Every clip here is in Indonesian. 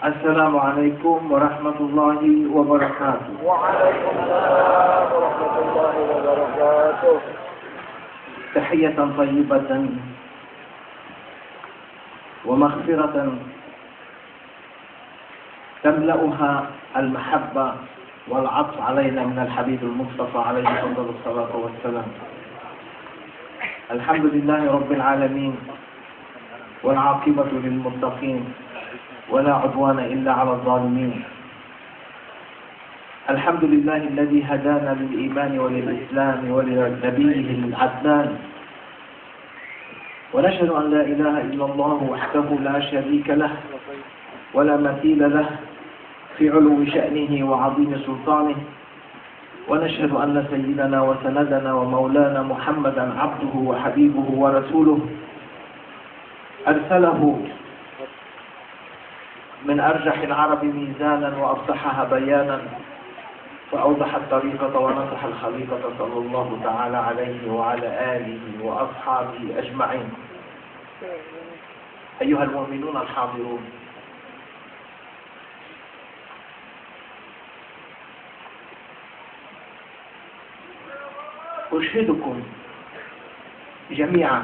Assalamualaikum warahmatullahi wabarakatuh. Waalaikumsalam warahmatullahi wabarakatuh. Tahiyatan tayyibatan wa maghfiratan tamla'uha al-mahabba wal 'atf 'alaina min al-habib al-mustafa alayhi salatu wassalam. Alhamdulillahi rabbil alamin wal 'aqibatu lil muttaqin ولا عدوان إلا على الظالمين. الحمد لله الذي هدانا للإيمان وللإسلام ولنبيه العدنان، ونشهد أن لا إله إلا الله وحده لا شريك له ولا مثيل له في علو شأنه وعظيم سلطانه، ونشهد أن سيدنا وسندنا ومولانا محمدا عبده وحبيبه ورسوله أرسله من أرجح العرب ميزانا وأفصحها بيانا، فأوضح الطريقة ونصح الخليقة صلى الله تعالى عليه وعلى آله وأصحابه أجمعين. أيها المؤمنون الحاضرون، أشهدكم جميعا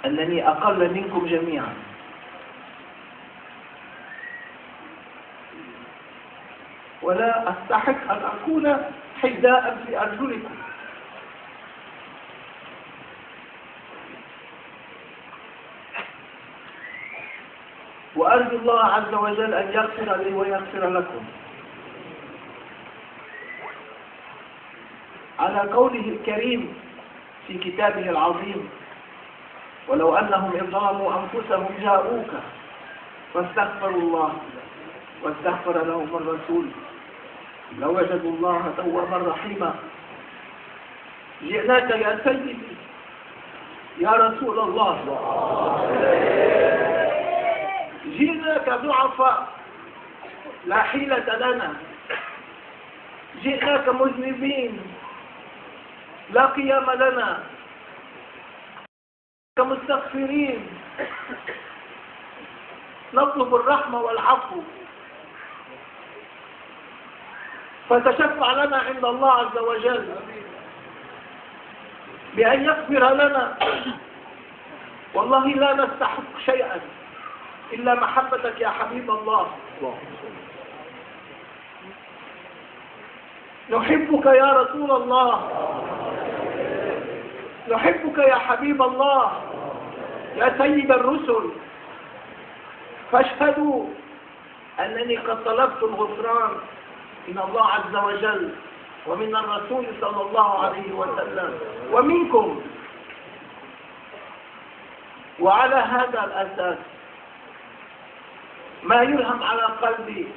أنني أقل منكم جميعا، ولا أستحق أن أكون حذاء في أرجلكم، وأرجو الله عز وجل أن يغفر لي ويغفر لكم على قوله الكريم في كتابه العظيم: ولو أنهم إذ ظلموا أنفسهم جاءوك فاستغفروا الله واستغفر لهم الرسول لوجدوا الله توابا رحيما. جئناك يا سيدي يا رسول الله، جئناك ضعفاء لا حيلة لنا، جئناك مذنبين لا قيام لنا، كمستغفرين نطلب الرحمة والعفو، فتشفع لنا عند الله عز وجل بأن يغفر لنا. والله لا نستحق شيئا إلا محبتك يا حبيب الله، نحبك يا رسول الله، نحبك يا حبيب الله، يا سيد الرسل، فاشهدوا أنني قد طلبت الغفران من الله عز وجل ومن الرسول صلى الله عليه وسلم ومنكم. وعلى هذا الأساس ما يلهم على قلبي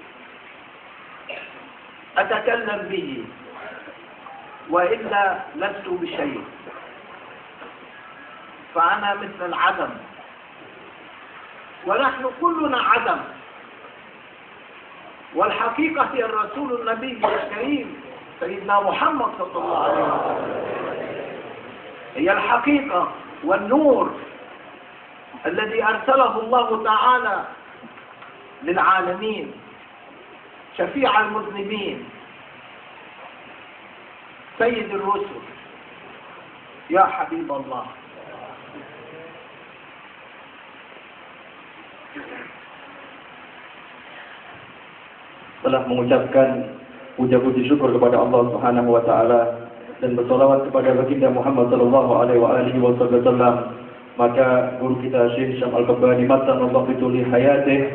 أتكلم به، وإلا لست بشيء، فأنا مثل العدم، ونحن كلنا عدم، والحقيقة هي الرسول النبي الكريم سيدنا محمد صلى الله عليه وسلم، هي الحقيقة والنور الذي أرسله الله تعالى للعالمين، شفيع المذنبين، سيد الرسل، يا حبيب الله. Telah mengucapkan puja-puji syukur kepada Allah Subhanahu wa taala dan bersolawat kepada baginda Muhammad sallallahu alaihi wasallam, maka guru kita Syekh Syam Al-Qabbani matallahu bituli hayatih,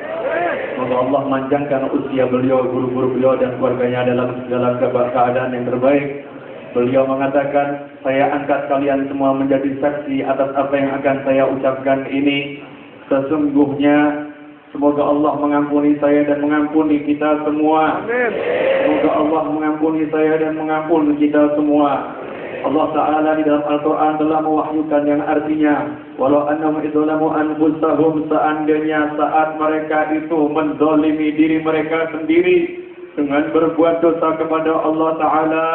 semoga Allah manjangkan usia beliau, guru-guru beliau dan keluarganya dalam segala keadaan yang terbaik. Beliau mengatakan, saya angkat kalian semua menjadi saksi atas apa yang akan saya ucapkan ini. Sesungguhnya semoga Allah mengampuni saya dan mengampuni kita semua. Amin. Semoga Allah mengampuni saya dan mengampuni kita semua. Allah Ta'ala di dalam Al-Quran telah mewahyukan yang artinya, walau annahum idzalamu anfusahum, seandainya saat mereka itu menzalimi diri mereka sendiri dengan berbuat dosa kepada Allah Ta'ala,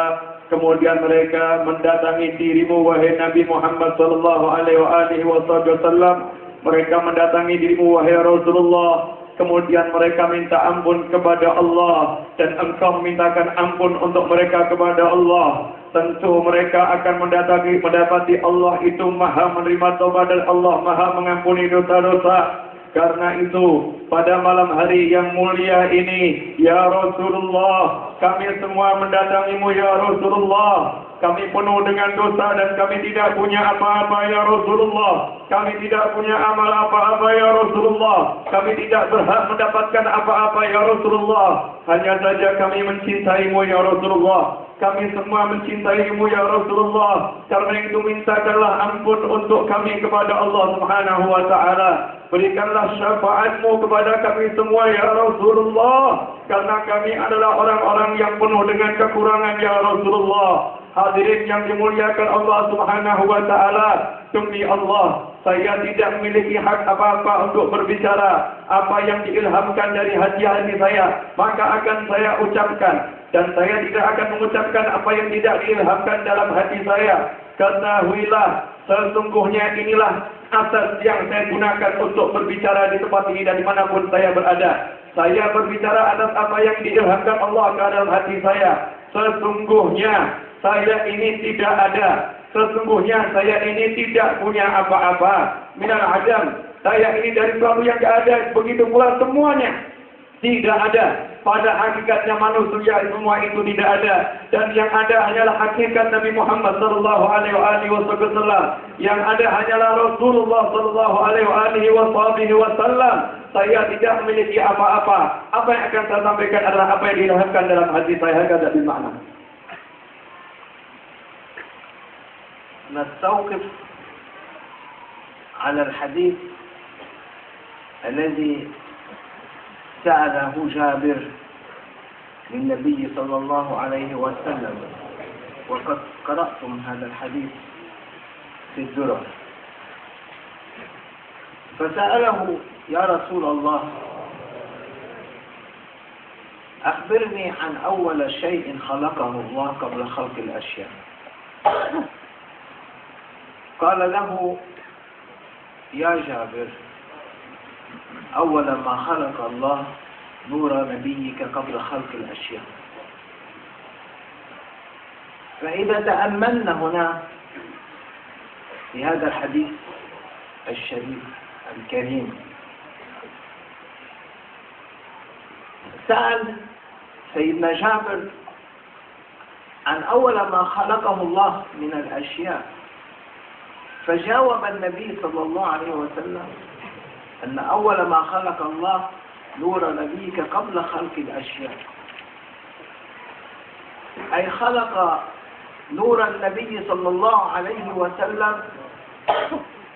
kemudian mereka mendatangi dirimu wahai Nabi Muhammad sallallahu alaihi wasallam Mereka mendatangi dirimu wahai Rasulullah, kemudian mereka minta ampun kepada Allah, dan engkau mintakan ampun untuk mereka kepada Allah. Tentu mereka akan mendapati Allah itu maha menerima taubat dan Allah maha mengampuni dosa-dosa. Karena itu, pada malam hari yang mulia ini, ya Rasulullah, kami semua mendatangimu ya Rasulullah. Kami penuh dengan dosa dan kami tidak punya apa-apa ya Rasulullah. Kami tidak punya amal apa-apa ya Rasulullah. Kami tidak berhak mendapatkan apa-apa ya Rasulullah. Hanya saja kami mencintaimu ya Rasulullah. Kami semua mencintaimu ya Rasulullah. Karena itu mintakanlah ampun untuk kami kepada Allah Subhanahu wa ta'ala. Berikanlah syafaatmu kepada kami semua ya Rasulullah. Karena kami adalah orang-orang yang penuh dengan kekurangan ya Rasulullah. Hadirin yang dimuliakan Allah Subhanahu wa ta'ala, demi Allah, saya tidak memiliki hak apa-apa untuk berbicara. Apa yang diilhamkan dari hati saya, maka akan saya ucapkan. Dan saya tidak akan mengucapkan apa yang tidak diilhamkan dalam hati saya. Ketahuilah, sesungguhnya inilah asas yang saya gunakan untuk berbicara di tempat ini dan dimanapun saya berada. Saya berbicara atas apa yang diilhamkan Allah ke dalam hati saya. Sesungguhnya saya ini tidak ada. Sesungguhnya saya ini tidak punya apa-apa. Minal adam. Saya ini dari sesuatu yang tidak ada. Begitu pula semuanya tidak ada. Pada hakikatnya manusia semua itu tidak ada. Dan yang ada hanyalah hakikat Nabi Muhammad sallallahu alaihi wasallam. Yang ada hanyalah Rasulullah sallallahu alaihi wasallam. Saya tidak memiliki apa-apa. Apa yang akan saya sampaikan adalah apa yang diilhamkan dalam hati saya. Hakada bil makna. نستوقف على الحديث الذي سأله جابر للنبي صلى الله عليه وسلم، وقد قرأتم هذا الحديث في الدرر. فسأله: يا رسول الله، أخبرني عن أول شيء خلقه الله قبل خلق الأشياء. قال له: يا جابر، أول ما خلق الله نور نبيك قبل خلق الأشياء. فإذا تأملنا هنا في هذا الحديث الشريف الكريم، سأل سيدنا جابر عن أول ما خلقه الله من الأشياء، فجاوب النبي صلى الله عليه وسلم أن أول ما خلق الله نور نبيك قبل خلق الأشياء، أي خلق نور النبي صلى الله عليه وسلم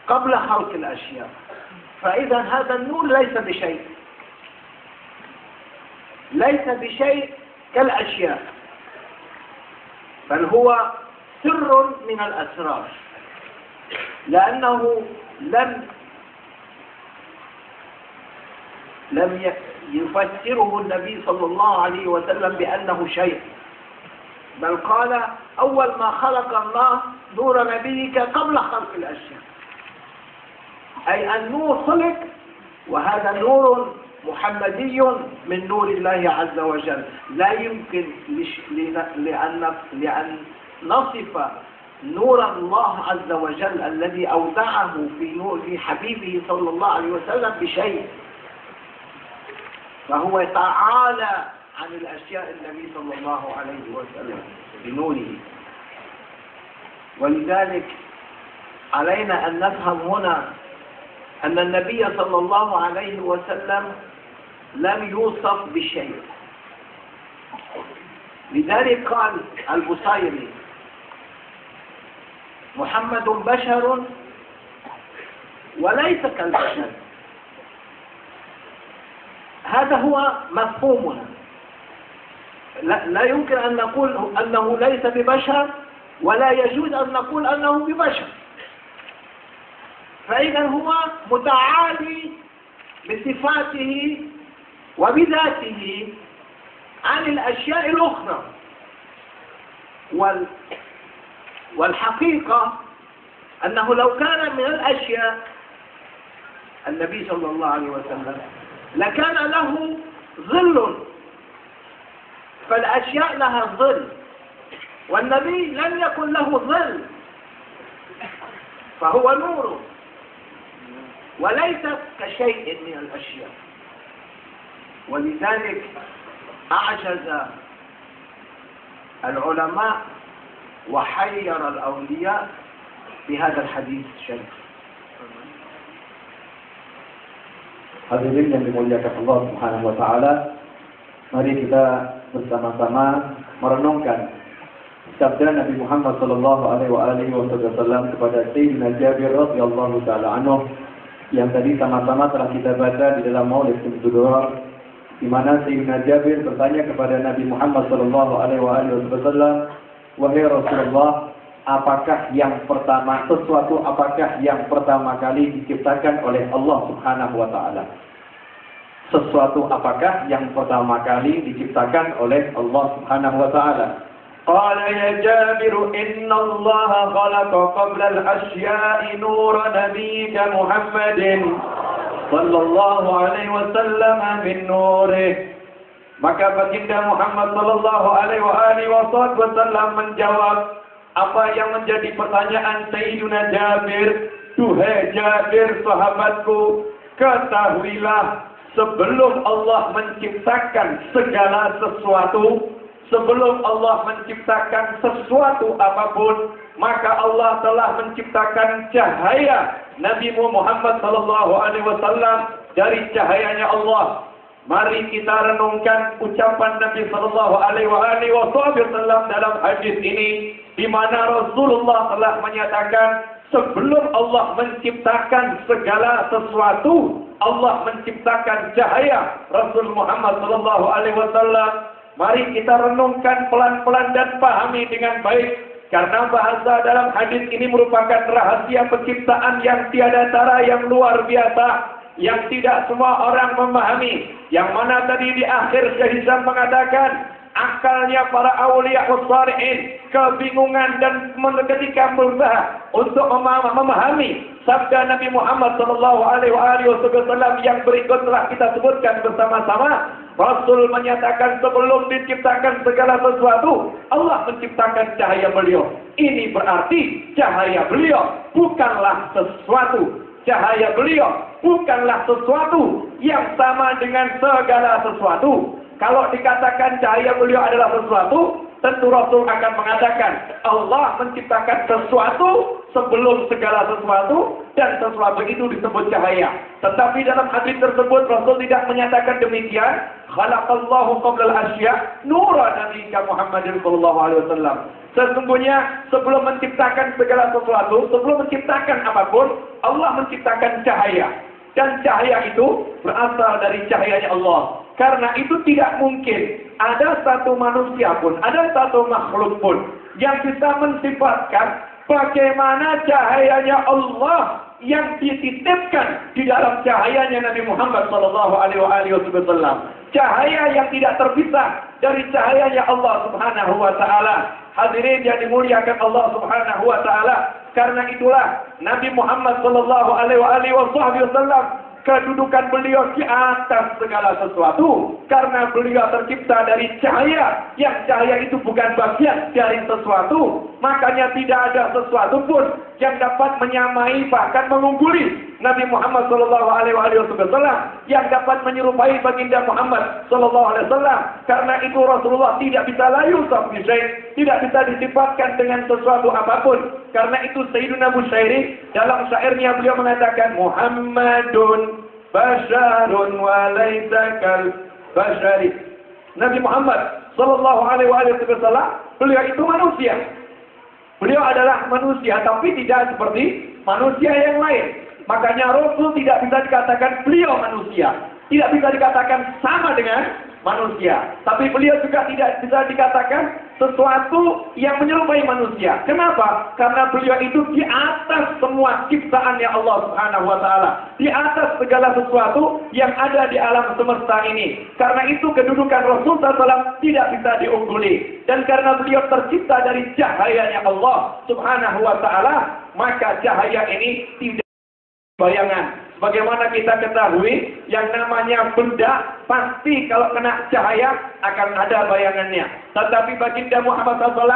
قبل خلق الأشياء. فإذا هذا النور ليس بشيء، ليس بشيء كالأشياء، بل هو سر من الأسرار، لأنه لم يفسره النبي صلى الله عليه وسلم بأنه شيء، بل قال: أول ما خلق الله نور نبيك قبل خلق الأشياء، أي النور خلق، وهذا نور محمدي من نور الله عز وجل. لا يمكن لأن نصف نور الله عز وجل الذي أودعه في حبيبه صلى الله عليه وسلم بشيء، فهو تعالى عن الأشياء النبي صلى الله عليه وسلم بنوره. ولذلك علينا أن نفهم هنا أن النبي صلى الله عليه وسلم لم يوصف بشيء. لذلك قال البصيري: محمد بشر وليس كالبشر. هذا هو مفهومنا. لا يمكن أن نقول أنه ليس ببشر، ولا يجوز أن نقول أنه ببشر. فإذا هو متعالي بصفاته وبذاته عن الأشياء الأخرى. والحقيقة أنه لو كان من الأشياء النبي صلى الله عليه وسلم لكان له ظل، فالأشياء لها ظل، والنبي لم يكن له ظل، فهو نور وليس كشيء من الأشياء. ولذلك أعجز العلماء وحير الأولياء بهذا الحديث الشريف. Hadirin yang dimuliakan Allah Subhanahu wa taala, mari kita bersama-sama merenungkan sabda Nabi Muhammad sallallahu alaihi wasallam kepada Sayyidina Jabir radhiyallahu taala anhu yang tadi sama-sama telah kita baca di dalam Maulid Durar, di mana Sayyidina Jabir bertanya kepada Nabi Muhammad sallallahu alaihi wasallam, "Wahai Rasulullah, apakah yang pertama kali diciptakan oleh Allah Subhanahu wa taala?" Sesuatu apakah yang pertama kali diciptakan oleh Allah Subhanahu wa taala? Qala ya Jabir, inna Allah khalaqa qabla al-asya'i nura nabiyyika Muhammadin sallallahu alaihi wasallam min nurih. Maka baginda Muhammad sallallahu alaihi wasallam menjawab apa yang menjadi pertanyaan Sayyidina Jabir. Duhai Jabir sahabatku, ketahuilah sebelum Allah menciptakan segala sesuatu, sebelum Allah menciptakan sesuatu apapun, maka Allah telah menciptakan cahaya Nabi Muhammad sallallahu alaihi wasallam dari cahayanya Allah. Mari kita renungkan ucapan Nabi sallallahu alaihi wasallam dalam hadis ini, di mana Rasulullah telah menyatakan sebelum Allah menciptakan segala sesuatu, Allah menciptakan cahaya Rasul Muhammad sallallahu alaihi wasallam. Mari kita renungkan pelan-pelan dan pahami dengan baik, karena bahasa dalam hadis ini merupakan rahasia penciptaan yang tiada tara, yang luar biasa, yang tidak semua orang memahami. Yang mana tadi di akhir Syekh Hisham mengatakan akalnya para awliya wassalihin kebingungan dan ketika berusaha untuk memahami sabda Nabi Muhammad sallallahu alaihi wasallam yang berikut telah kita sebutkan bersama-sama. Rasul menyatakan sebelum diciptakan segala sesuatu, Allah menciptakan cahaya beliau. Ini berarti cahaya beliau bukanlah sesuatu. Cahaya beliau bukanlah sesuatu yang sama dengan segala sesuatu. Kalau dikatakan cahaya beliau adalah sesuatu, tentu Rasul akan mengatakan Allah menciptakan sesuatu sebelum segala sesuatu, dan sesuatu itu disebut cahaya. Tetapi dalam hadis tersebut Rasul tidak menyatakan demikian. Khalaqallahu qabla al-asya' nura nabiyyika Muhammadin sallallahu alaihi wasallam. Sesungguhnya sebelum menciptakan segala sesuatu, sebelum menciptakan apapun, Allah menciptakan cahaya. Dan cahaya itu berasal dari cahayanya Allah. Karena itu tidak mungkin ada satu manusia pun, ada satu makhluk pun yang bisa mensifatkan bagaimana cahayanya Allah yang dititipkan di dalam cahayanya Nabi Muhammad sallallahu alaihi wasallam. Cahaya yang tidak terpisah dari cahayanya Allah Subhanahu wa taala. Hadirin yang dimuliakan Allah Subhanahu wa taala, karena itulah Nabi Muhammad sallallahu alaihi wasallam kedudukan beliau di atas segala sesuatu, karena beliau tercipta dari cahaya, yang cahaya itu bukan bagian dari sesuatu. Makanya tidak ada sesuatu pun yang dapat menyamai bahkan mengungguli Nabi Muhammad sallallahu alaihi wasallam, yang dapat menyerupai baginda Muhammad sallallahu alaihi wasallam. Karena itu Rasulullah tidak bisa layu sabbi syai', tidak bisa disifatkan dengan sesuatu apapun. Karena itu Sayyidina Bushairi dalam syairnya beliau mengatakan Muhammadun basyarun wa laisa kal basyari. Nabi Muhammad sallallahu alaihi wasallam beliau itu manusia. Beliau adalah manusia tapi tidak seperti manusia yang lain. Makanya Rasul tidak bisa dikatakan beliau manusia, tidak bisa dikatakan sama dengan manusia. Tapi beliau juga tidak bisa dikatakan sesuatu yang menyerupai manusia. Kenapa? Karena beliau itu di atas semua ciptaannya Allah Subhanahu wa taala, di atas segala sesuatu yang ada di alam semesta ini. Karena itu kedudukan Rasul SAW tidak bisa diungguli. Dan karena beliau tercipta dari cahayanya Allah Subhanahu wa taala, maka cahaya ini tidak bayangan. Bagaimana kita ketahui yang namanya benda pasti kalau kena cahaya akan ada bayangannya. Tetapi baginda Muhammad SAW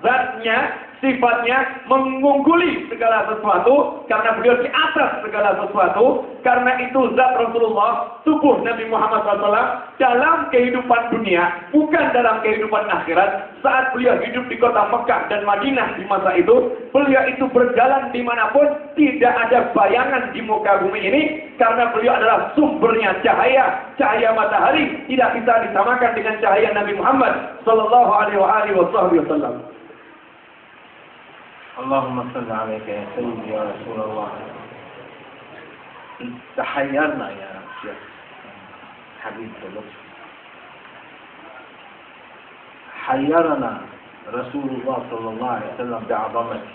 zatnya, sifatnya mengungguli segala sesuatu karena beliau di atas segala sesuatu. Karena itu zat Rasulullah, tubuh Nabi Muhammad SAW dalam kehidupan dunia, bukan dalam kehidupan akhirat. Saat beliau hidup di kota Mekah dan Madinah di masa itu, beliau itu berjalan dimanapun, tidak ada bayangan di muka bumi ini, karena beliau adalah sumbernya cahaya matahari, tidak bisa disamakan dengan cahaya Nabi Muhammad sallallahu alaihi wasallam. Allahumma salli alaika ya sayyidi ya Rasulullah. تحيرنا يا شيخ حبيب اللطف. حيرنا رسول الله صلى الله عليه وسلم بعظمته،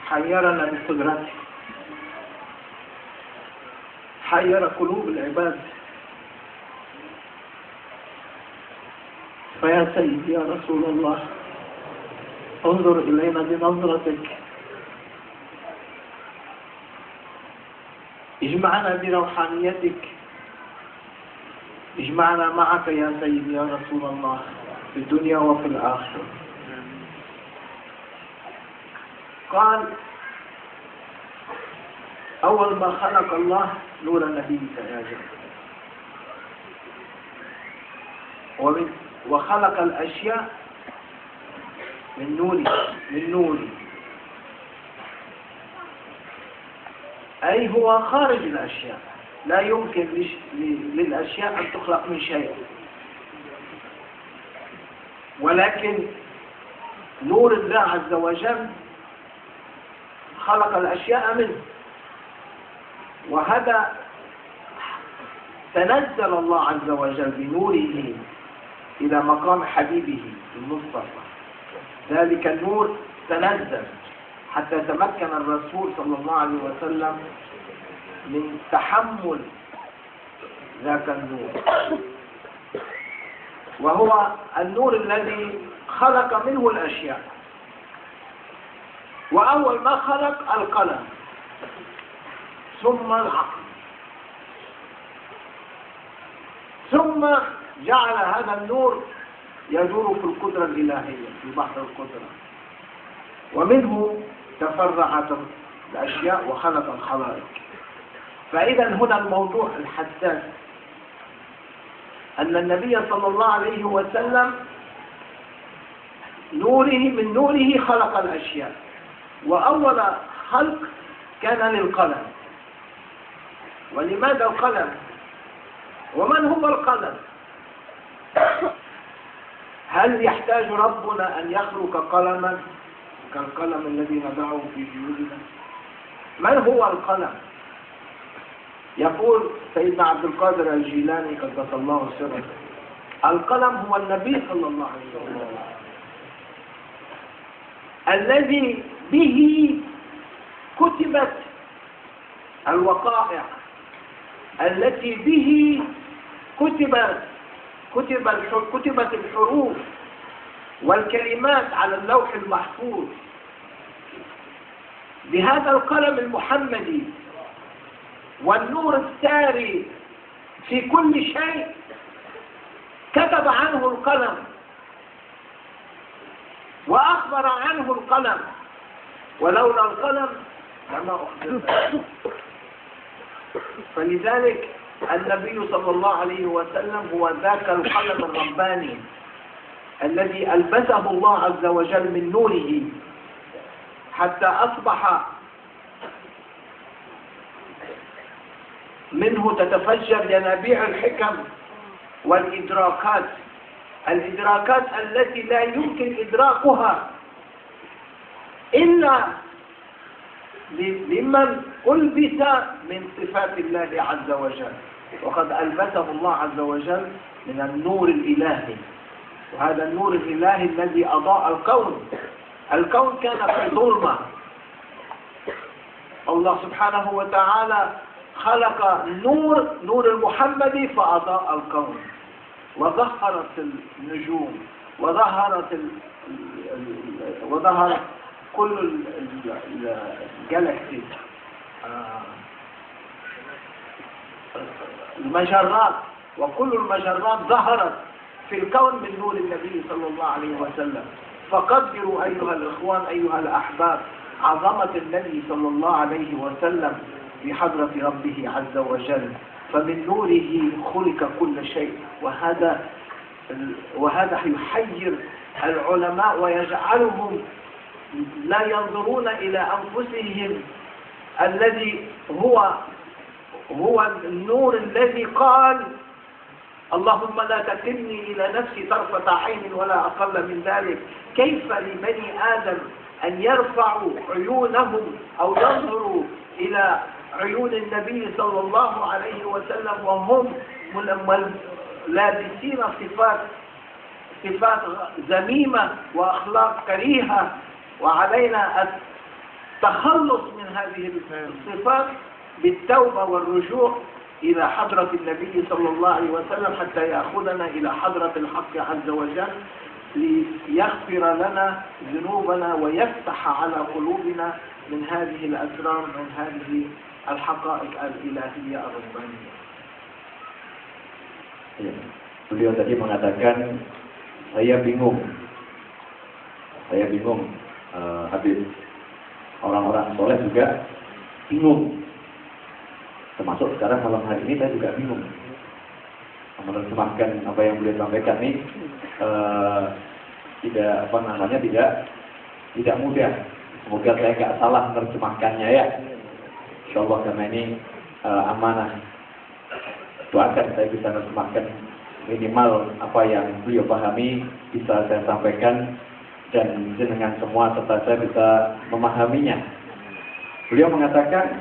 حيرنا بقدرته، حير قلوب العباد. فيا سيدي يا رسول الله انظر إلينا بنظرتك، اجمعنا بروحانيتك، اجمعنا معك يا سيدي يا رسول الله في الدنيا وفي الآخرة. قال أول ما خلق الله نور نبيك يا جبريل، وخلق الأشياء من نوري، أي هو خارج الأشياء، لا يمكن للأشياء أن تخلق من شيء، ولكن نور الله عز وجل خلق الأشياء منه، وهذا تنزل الله عز وجل بنوره إلى مقام حبيبه المصطفى. ذلك النور تنزل حتى تمكن الرسول صلى الله عليه وسلم من تحمل ذاك النور، وهو النور الذي خلق منه الأشياء. وأول ما خلق القلم ثم العقل، ثم جعل هذا النور يدور في القدرة الإلهية في بحر القدرة، ومنه تفرعت الأشياء وخلق الخلائق. فإذا هنا الموضوع الحساس أن النبي صلى الله عليه وسلم من نوره خلق الأشياء، وأول خلق كان للقلم. ولماذا القلم؟ ومن هو القلم؟ هل يحتاج ربنا أن يخلق قلما كالقلم الذي نضعه في جيوبنا؟ من هو القلم؟ يقول سيدنا عبد القادر الجيلاني قدس الله سره: القلم هو النبي صلى الله عليه وسلم الذي به كتبت الوقائع، التي به كتبت الحروف والكلمات على اللوح المحفوظ. بهذا القلم المحمدي والنور الساري في كل شيء كتب عنه القلم وأخبر عنه القلم، ولولا القلم لما أخبر. فلذلك النبي صلى الله عليه وسلم هو ذاك القلم الرباني الذي ألبسه الله عز وجل من نوره حتى أصبح منه تتفجر ينابيع الحكم والإدراكات، الإدراكات التي لا يمكن إدراكها إلا لمن ألبس من صفات الله عز وجل. وقد ألبسه الله عز وجل من النور الإلهي، وهذا النور الإلهي الذي أضاء الكون. الكون كان في ظلمة، الله سبحانه وتعالى خلق نور المحمدي فأضاء الكون، وظهرت النجوم، وظهرت كل الجالكسي، المجرات، وكل المجرات ظهرت في الكون من نور النبي صلى الله عليه وسلم. فقدروا أيها الإخوان أيها الأحباب عظمة النبي صلى الله عليه وسلم بحضرة ربه عز وجل، فمن نوره خلق كل شيء. وهذا يحير العلماء ويجعلهم لا ينظرون إلى أنفسهم الذي هو النور الذي قال اللهم لا تكلني إلى نفسي طرفة عين ولا أقل من ذلك. كيف لبني آدم أن يرفعوا عيونهم أو ينظروا إلى عيون النبي صلى الله عليه وسلم وهم لابسين صفات ذميمة وأخلاق كريهة، وعلينا التخلص من هذه الصفات بالتوبة والرجوع إلى حضرة النبي صلى الله عليه وسلم حتى يأخذنا إلى حضرة الحق عز وجل ليغفر لنا ذنوبنا ويفتح على قلوبنا من هذه الأسرار، من هذه الحقائق الإلهية الربانية. Beliau tadi mengatakan saya bingung, Habib. Orang-orang soleh juga bingung. Termasuk sekarang malam hari ini saya juga bingung menerjemahkan apa yang beliau sampaikan ini. Tidak mudah. Semoga saya nggak salah menerjemahkannya ya. Insyaallah karena ini amanah. Doakan saya bisa menerjemahkan minimal apa yang beliau pahami bisa saya sampaikan dan dengan semua serta saya bisa memahaminya. Beliau mengatakan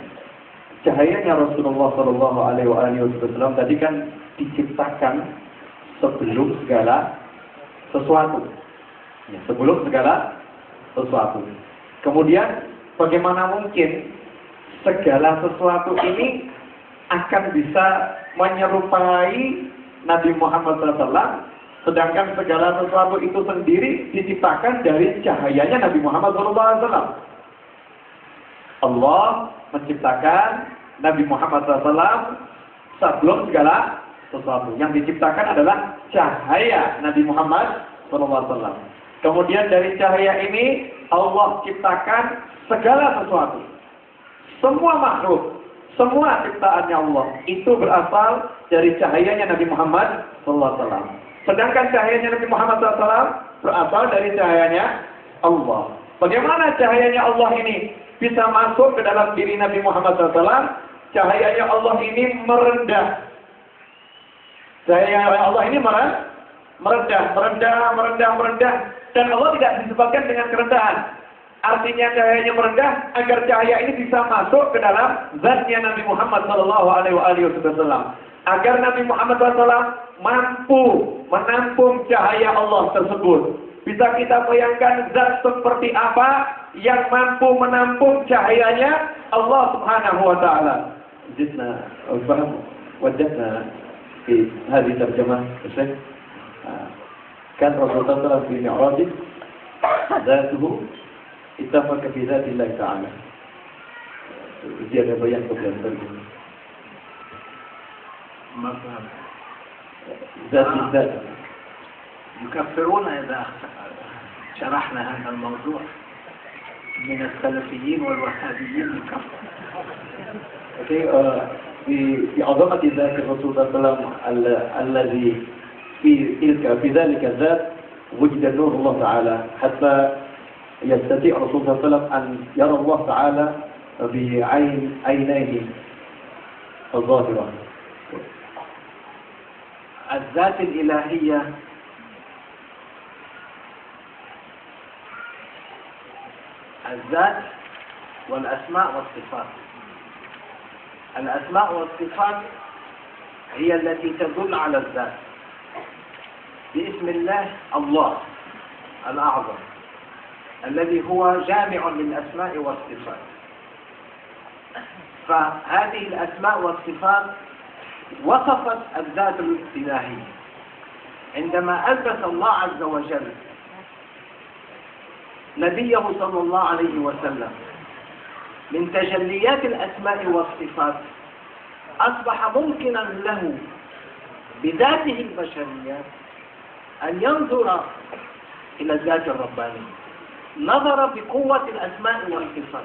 cahayanya Rasulullah Shallallahu Alaihi Wasallam tadi kan diciptakan sebelum segala sesuatu. Ya, sebelum segala sesuatu. Kemudian bagaimana mungkin segala sesuatu ini akan bisa menyerupai Nabi Muhammad SAW, sedangkan segala sesuatu itu sendiri diciptakan dari cahayanya Nabi Muhammad SAW. Allah menciptakan Nabi Muhammad SAW sebelum segala sesuatu. Yang diciptakan adalah cahaya Nabi Muhammad SAW. Kemudian dari cahaya ini Allah ciptakan segala sesuatu. Semua makhluk, semua ciptaannya Allah itu berasal dari cahayanya Nabi Muhammad SAW. Sedangkan cahayanya Nabi Muhammad SAW berasal dari cahayanya Allah. Bagaimana cahayanya Allah ini bisa masuk ke dalam diri Nabi Muhammad SAW? Cahayanya Allah ini merendah. Cahaya Allah ini merendah. Dan Allah tidak disebabkan dengan kerendahan. Artinya cahayanya merendah agar cahaya ini bisa masuk ke dalam zatnya Nabi Muhammad SAW. Agar Nabi Muhammad SAW mampu menampung cahaya Allah tersebut. Bisa kita bayangkan zat seperti apa yang mampu menampung cahayanya Allah Subhanahu wa taala. Jidna wajadna fi hadhihi terjemah Syekh. Kan Rasulullah SAW fi mi'raj zatuhu ittafaqa fi zatillah ta'ala. Dia ada bayan kemudian terjemah. مفهوم. ذات يكفرون إذا شرحنا هذا الموضوع من السلفيين والوهابيين يكفر. في عظمة ذات الرسول صلى الله عليه وسلم الذي في ذلك الذات وجد نور الله تعالى حتى يستطيع الرسول صلى الله عليه وسلم أن يرى الله تعالى بعينيه الظاهرة. الذات الإلهية الذات والأسماء والصفات. الأسماء والصفات هي التي تدل على الذات. باسم الله الله الأعظم الذي هو جامع للأسماء والصفات. فهذه الأسماء والصفات وصفت الذات الإلهية عندما أثبت الله عز وجل نبيه صلى الله عليه وسلم من تجليات الأسماء والصفات أصبح ممكنا له بذاته البشرية أن ينظر إلى الذات الربانية، نظر بقوة الأسماء والصفات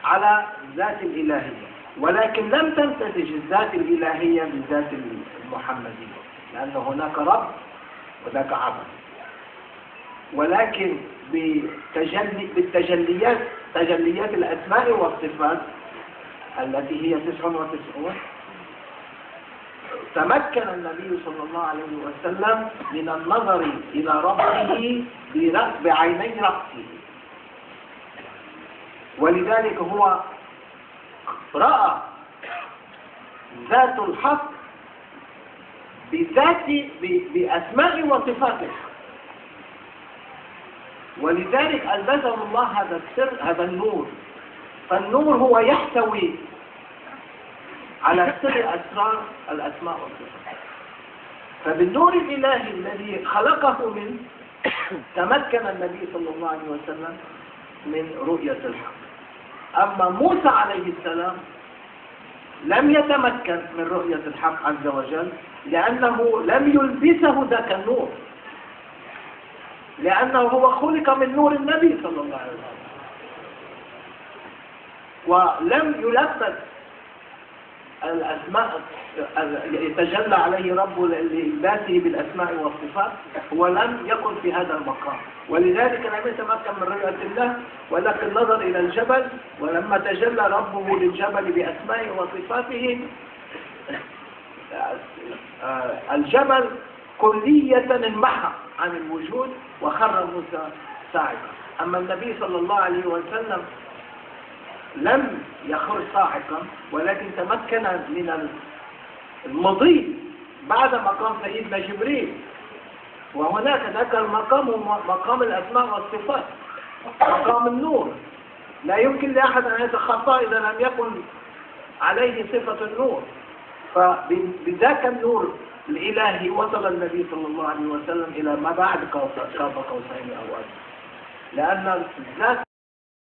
على الذات الإلهية، ولكن لم تمتزج الذات الإلهية بالذات المحمدية، لأن هناك رب وذاك عبد، ولكن بالتجليات تجليات الأسماء والصفات التي هي 99 تمكن النبي صلى الله عليه وسلم من النظر إلى ربه بعيني رأسه، ولذلك هو رأى ذات الحق بأسماء وصفاته، ولذلك ألبسه الله هذا السر، هذا النور. فالنور هو يحتوي على سر أسرار الأسماء والصفات. فبالنور الإلهي الذي خلقه منه تمكن النبي صلى الله عليه وسلم من رؤية الحق. أما موسى عليه السلام لم يتمكن من رؤية الحق عز وجل، لأنه لم يلبسه ذاك النور، لأنه هو خلق من نور النبي صلى الله عليه وسلم، ولم يلبس الأسماء يتجلى عليه رب لذاته بالأسماء والصفات، هو لم يكن في هذا المقام، ولذلك لم يتمكن من رؤية الله، ولكن نظر إلى الجبل، ولما تجلى ربه للجبل بأسمائه وصفاته الجبل كلية انمحى عن الوجود وخر موسى صاعقا. أما النبي صلى الله عليه وسلم لم يخر صاعقا، ولكن تمكن من المضي بعد مقام سيدنا جبريل، وهناك ذاك المقام هو مقام الأسماء والصفات، مقام النور، لا يمكن لأحد أن يتخطى إذا لم يكن عليه صفة النور. فبذاك النور الإلهي وصل النبي صلى الله عليه وسلم إلى ما بعد قاب قوسين أو أدنى، لأن الذات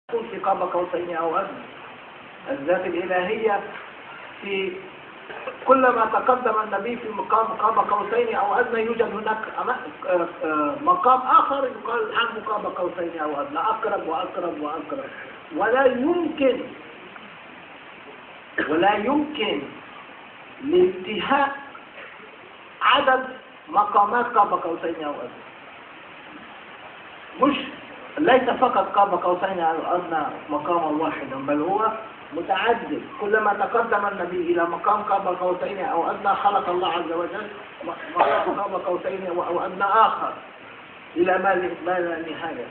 تكون في قاب قوسين أو أدنى. الذات الإلهية في كلما تقدم النبي في مقام قاب قوسين أو أدنى يوجد هناك مقام آخر يقال عنه قاب قوسين أو أدنى، أقرب وأقرب وأقرب، ولا يمكن لانتهاء عدد مقامات قاب قوسين أو أدنى. مش ليس فقط قاب قوسين أو أدنى مقاما واحدا، بل هو متعدد. كلما تقدم النبي إلى مقام قاب قوسين أو أدنى خلق الله عز وجل مقام قاب قوسين أو أدنى آخر إلى ما لا نهاية،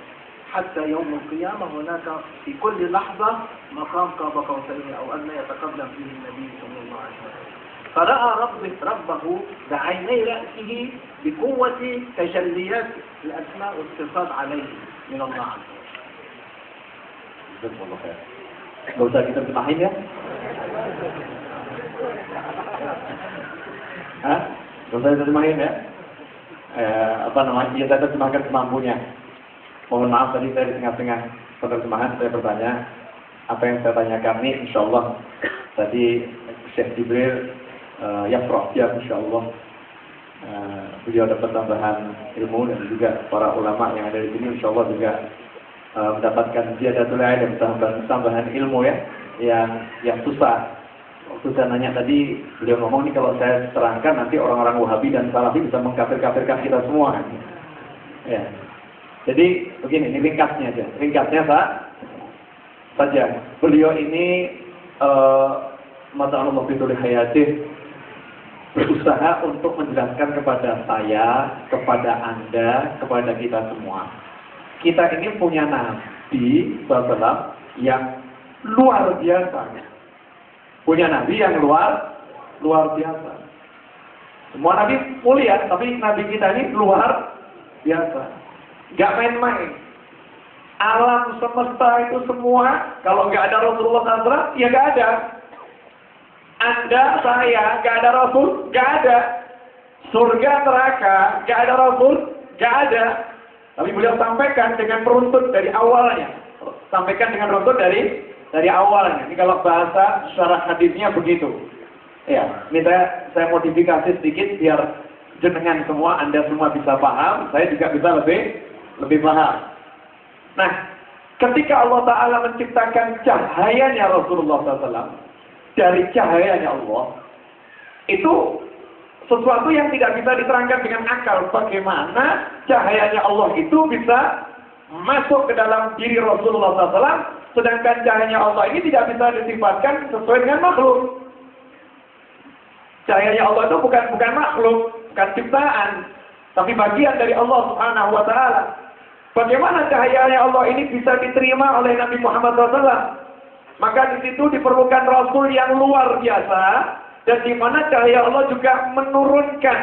حتى يوم القيامة هناك في كل لحظة مقام قاب قوسين أو أدنى يتقدم فيه النبي صلى الله عليه وسلم. فرأى ربه بعيني رأسه بقوة تجليات الأسماء والصفات عليه من الله عز وجل. Gak usah kita terjemahin ya? Hah? Gak usah terjemahin ya? Ya saya terjemahkan semampunya. Mohon maaf tadi saya di tengah-tengah penerjemahan saya bertanya apa yang saya tanyakan ini, insya Allah tadi Syekh Jibril Yafrah ya, insya Allah beliau dapat tambahan ilmu, dan juga para ulama yang ada di sini insya Allah juga mendapatkan ziyadatul ilm, tambahan ilmu ya, yang susah. Waktu saya nanya tadi, beliau ngomong nih kalau saya terangkan nanti orang-orang Wahabi dan Salafi bisa mengkafir-kafirkan kita semua. Ya. Jadi begini, ini ringkasnya aja. Ringkasnya saja. Beliau ini Masya Allah fitul hayatih berusaha untuk menjelaskan kepada saya, kepada Anda, kepada kita semua. Kita ini punya Nabi sallallahu yang luar biasa. Punya Nabi yang luar biasa. Semua Nabi mulia, tapi Nabi kita ini luar biasa. Gak main-main. Alam semesta itu semua, kalau gak ada Rasulullah SAW, ya gak ada. Anda, saya, gak ada Rasul, gak ada. Surga, neraka, gak ada Rasul, gak ada. Tapi beliau sampaikan dengan runtut dari awalnya. Sampaikan dengan runtut dari awalnya. Ini kalau bahasa syarah hadisnya begitu. Ya, ini saya modifikasi sedikit biar jenengan semua, Anda semua bisa paham, saya juga bisa lebih paham. Nah, ketika Allah Ta'ala menciptakan cahayanya Rasulullah SAW, dari cahayanya Allah, itu sesuatu yang tidak bisa diterangkan dengan akal. Bagaimana cahayanya Allah itu bisa masuk ke dalam diri Rasulullah SAW, sedangkan cahayanya Allah ini tidak bisa disifatkan sesuai dengan makhluk. Cahayanya Allah itu bukan makhluk, bukan ciptaan, tapi bagian dari Allah Subhanahu wa Ta'ala. Bagaimana cahayanya Allah ini bisa diterima oleh Nabi Muhammad SAW? Maka di situ diperlukan Rasul yang luar biasa, dan di mana cahaya Allah juga menurunkan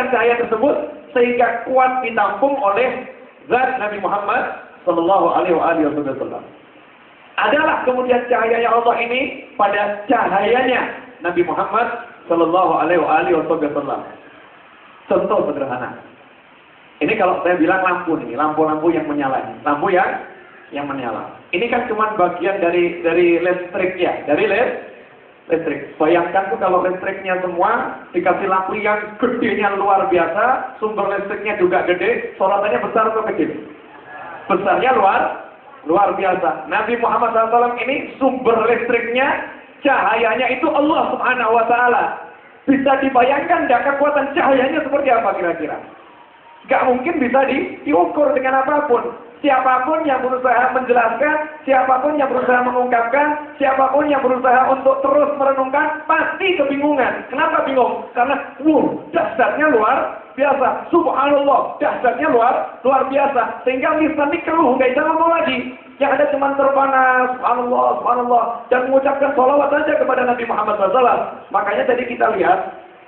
cahaya tersebut sehingga kuat ditampung oleh zat Nabi Muhammad Sallallahu Alaihi Wasallam. Adalah kemudian cahayanya Allah ini pada cahayanya Nabi Muhammad Sallallahu Alaihi Wasallam. Contoh sederhana. Ini kalau saya bilang lampu nih, lampu-lampu yang menyala, lampu yang menyala. Ini kan cuma bagian dari listrik ya, dari listrik. Bayangkan tuh kalau listriknya semua dikasih lampu yang gedenya luar biasa, sumber listriknya juga gede, sorotannya besar atau kecil? Besarnya luar biasa. Nabi Muhammad SAW ini sumber listriknya, cahayanya itu Allah Subhanahu wa Ta'ala. Bisa dibayangkan tidak kekuatan cahayanya seperti apa kira-kira? Gak mungkin bisa diukur dengan apapun. Siapapun yang berusaha menjelaskan, siapapun yang berusaha mengungkapkan, siapapun yang berusaha untuk terus merenungkan, pasti kebingungan. Kenapa bingung? Karena dahsyatnya luar biasa. Subhanallah, dahsyatnya luar biasa. Sehingga lisan ini keruh, nggak bisa ngomong lagi. Yang ada cuma terpana, subhanallah, subhanallah, dan mengucapkan sholawat saja kepada Nabi Muhammad SAW. Makanya tadi kita lihat,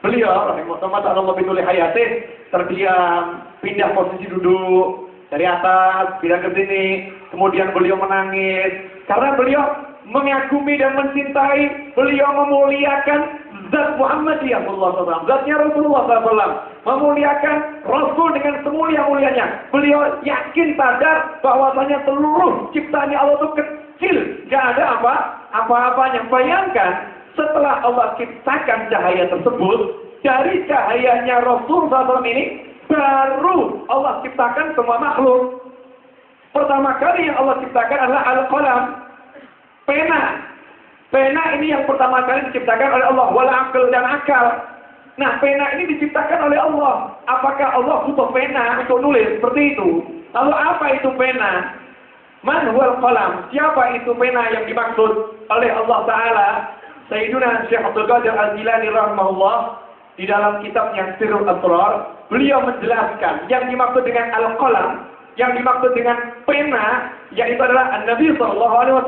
beliau, rahimahullah Allah bituli hayatih, terdiam, pindah posisi duduk, dari atas, pindah ke sini, kemudian beliau menangis, karena beliau mengagumi dan mencintai, beliau memuliakan zat Muhammadiyah SAW, zatnya Rasulullah SAW, memuliakan Rasul dengan semulia-mulianya. Beliau yakin sadar bahwasanya seluruh ciptaannya Allah itu kecil, gak ada apa-apanya. Bayangkan, setelah Allah ciptakan cahaya tersebut, dari cahayanya Rasul SAW ini, baru Allah ciptakan semua makhluk. Pertama kali yang Allah ciptakan adalah al-qalam, pena. Pena ini yang pertama kali diciptakan oleh Allah, wal aql dan akal. Nah, pena ini diciptakan oleh Allah. Apakah Allah butuh pena untuk nulis seperti itu? Lalu apa itu pena? Man huwal qalam? Siapa itu pena yang dimaksud oleh Allah Ta'ala? Sayyiduna Syekh Abdul Qadir Al-Jilani rahimahullah di dalam kitabnya Sirrul Asrar, beliau menjelaskan yang dimaksud dengan al-qalam, yang dimaksud dengan pena, yaitu adalah Nabi SAW.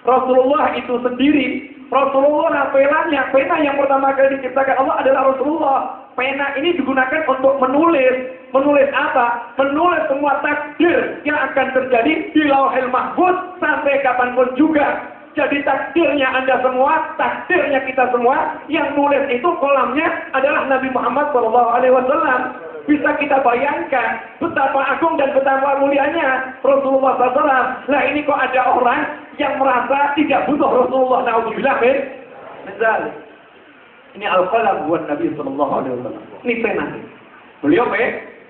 Rasulullah itu sendiri, Rasulullah penanya, pena yang pertama kali diciptakan Allah adalah Rasulullah. Pena ini digunakan untuk menulis. Menulis apa? Menulis semua takdir yang akan terjadi di Lauhil Mahfuz sampai kapanpun juga. Jadi takdirnya Anda semua, takdirnya kita semua, yang nulis itu kolamnya adalah Nabi Muhammad SAW. Bisa kita bayangkan betapa agung dan betapa mulianya Rasulullah SAW. Nah, ini kok ada orang yang merasa tidak butuh Rasulullah. Na'udzubillah min dzalik. Ini al-qalam buat Nabi SAW. Ini pena. Beliau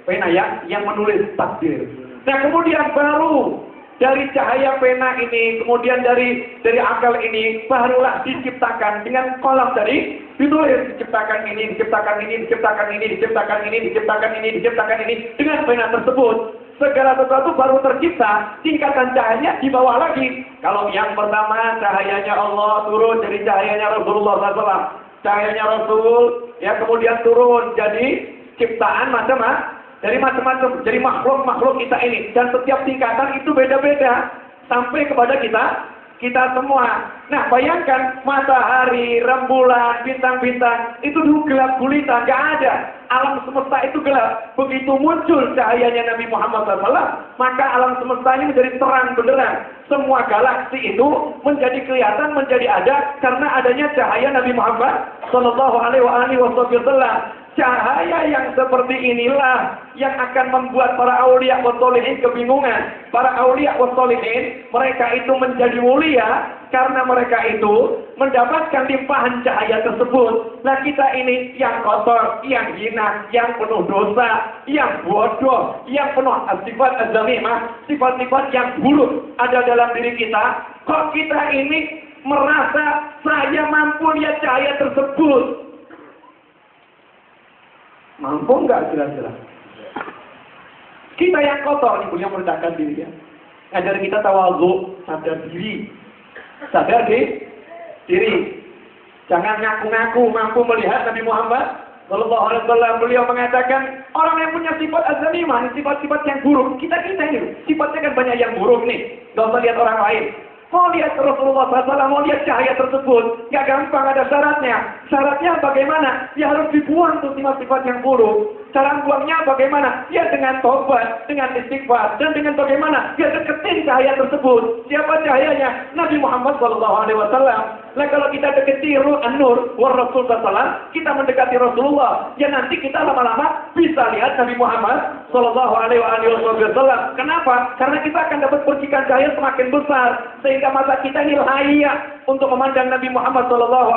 pena yang menulis takdir. Nah, kemudian baru dari cahaya pena ini, kemudian dari akal ini, barulah diciptakan dengan kolam tadi, ditulis diciptakan ini, diciptakan ini, diciptakan ini, diciptakan ini, diciptakan ini, diciptakan ini, dengan pena tersebut. Segala sesuatu baru tercipta, tingkatan cahayanya di bawah lagi. Kalau yang pertama cahayanya Allah turun dari cahayanya Rasulullah SAW. Cahayanya Rasul, ya kemudian turun jadi ciptaan macam-macam. Dari macam-macam, jadi makhluk-makhluk kita ini. Dan setiap tingkatan itu beda-beda. Sampai kepada kita semua. Nah, bayangkan matahari, rembulan, bintang-bintang. Itu dulu gelap gulita, gak ada. Alam semesta itu gelap. Begitu muncul cahayanya Nabi Muhammad SAW, maka alam semesta ini menjadi terang benderang. Semua galaksi itu menjadi kelihatan, menjadi ada, karena adanya cahaya Nabi Muhammad SAW. cahaya yang seperti inilah yang akan membuat para aulia wa sholihin kebingungan. Para aulia wa sholihin, mereka itu menjadi mulia karena mereka itu mendapatkan limpahan cahaya tersebut. Nah kita ini yang kotor, yang hina, yang penuh dosa, yang bodoh, yang penuh sifat az-zamimah, sifat-sifat yang buruk ada dalam diri kita. Kok kita ini merasa saya mampu lihat cahaya tersebut? Mampu enggak kira-kira? Kita yang kotor nih punya merendahkan diri ya. Ngajar kita tawadhu, sadar diri. Sadar diri. Jangan ngaku-ngaku mampu melihat Nabi Muhammad sallallahu alaihi wasallam. Beliau mengatakan orang yang punya sifat az-zamimah, sifat-sifat yang buruk. Kita ini sifatnya kan banyak yang buruk nih. Gak usah lihat orang lain. Mau lihat Rasulullah SAW, mau lihat cahaya tersebut, gak gampang, ada syaratnya. Syaratnya bagaimana? Ya harus dibuang tuh sifat-sifat yang buruk. Cara buangnya bagaimana? Ya dengan tobat, dengan istighfar, dan dengan bagaimana? Ya deketin cahaya tersebut. Siapa cahayanya? Nabi Muhammad SAW. Nah kalau kita deketi An-Nur wa Rasul SAW, kita mendekati Rasulullah. Ya nanti kita lama-lama bisa lihat Nabi Muhammad SAW. Kenapa? Karena kita akan dapat percikan cahaya semakin besar. Sehingga mata kita ini layak untuk memandang Nabi Muhammad SAW.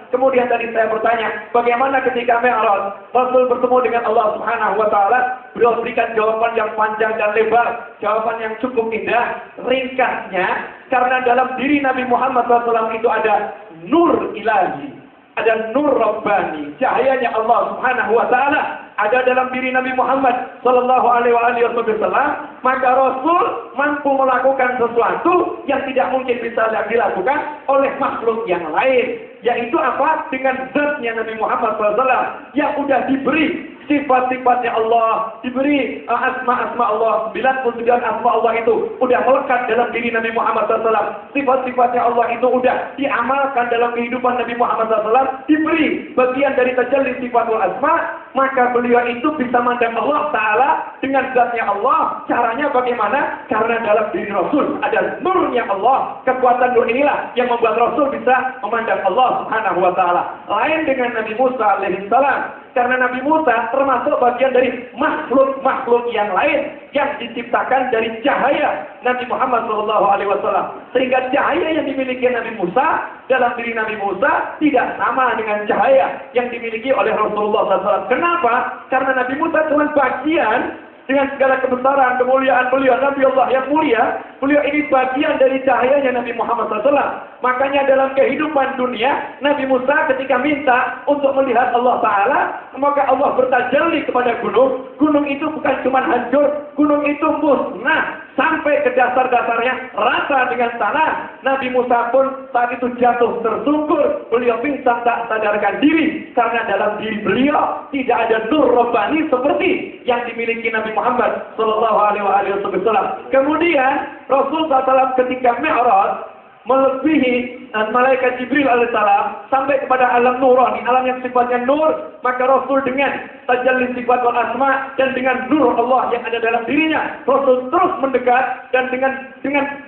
Kemudian tadi saya bertanya, bagaimana ketika Mi'raj Rasul bertemu dengan Allah Subhanahu wa taala? Beliau berikan jawaban yang panjang dan lebar, jawaban yang cukup indah. Ringkasnya, karena dalam diri Nabi Muhammad SAW itu ada nur ilahi, ada nur rabbani, cahayanya Allah Subhanahu wa taala ada dalam diri Nabi Muhammad sallallahu alaihi wasallam, maka Rasul mampu melakukan sesuatu yang tidak mungkin bisa dilakukan oleh makhluk yang lain, yaitu apa? Dengan zatnya Nabi Muhammad SAW yang sudah diberi sifat-sifatnya Allah, diberi asma-asma Allah, 99 asma Allah itu sudah melekat dalam diri Nabi Muhammad SAW. Sifat-sifatnya Allah itu sudah diamalkan dalam kehidupan Nabi Muhammad SAW, diberi bagian dari tajalli sifatul asma, maka beliau itu bisa memandang Allah Ta'ala dengan zatnya Allah. Caranya bagaimana? Karena dalam diri Rasul ada nurnya Allah. Kekuatan nur inilah yang membuat Rasul bisa memandang Allah Subhanahu wa ta'ala. Lain dengan Nabi Musa alaihissalam. Karena Nabi Musa termasuk bagian dari makhluk-makhluk yang lain yang diciptakan dari cahaya Nabi Muhammad SAW. Sehingga cahaya yang dimiliki Nabi Musa dalam diri Nabi Musa tidak sama dengan cahaya yang dimiliki oleh Rasulullah SAW. Kenapa? Karena Nabi Musa cuma bagian dengan segala kebesaran, kemuliaan beliau, Nabi Allah yang mulia, beliau ini bagian dari cahayanya Nabi Muhammad SAW. Makanya dalam kehidupan dunia, Nabi Musa ketika minta untuk melihat Allah Ta'ala, maka Allah bertajalli kepada gunung. Gunung itu bukan cuma hancur, gunung itu musnah sampai ke dasar-dasarnya, rata dengan tanah. Nabi Musa pun saat itu jatuh tersungkur, beliau pingsan tak sadarkan diri, karena dalam diri beliau tidak ada nur robbani seperti yang dimiliki Nabi Muhammad sallallahu alaihi wasallam. Kemudian Rasul SAW ketika Mi'raj melebihi malaikat Jibril alaihissalam sampai kepada alam nurani, alam yang sifatnya nur, maka Rasul dengan tajalli sifat wal asma dan dengan nur Allah yang ada dalam dirinya, Rasul terus mendekat, dan dengan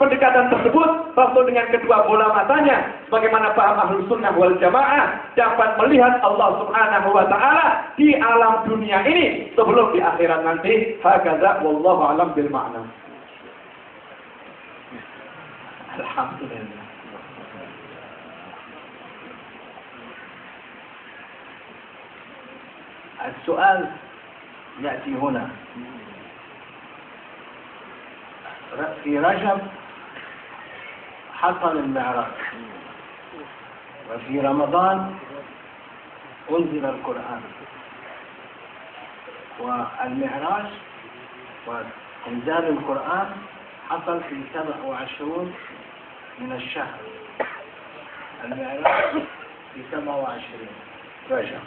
pendekatan tersebut Rasul dengan kedua bola matanya, bagaimana paham Ahlus Sunnah wal Jamaah, dapat melihat Allah Subhanahu wa taala di alam dunia ini sebelum di akhirat nanti. Hakadza wallahu alam bil ma'na. Alhamdulillah. السؤال يأتي هنا. في رجب حصل المعراج، وفي رمضان أنزل القرآن، والمعراج وإنزال القرآن حصل في 27 من الشهر. المعراج في 27 رجب.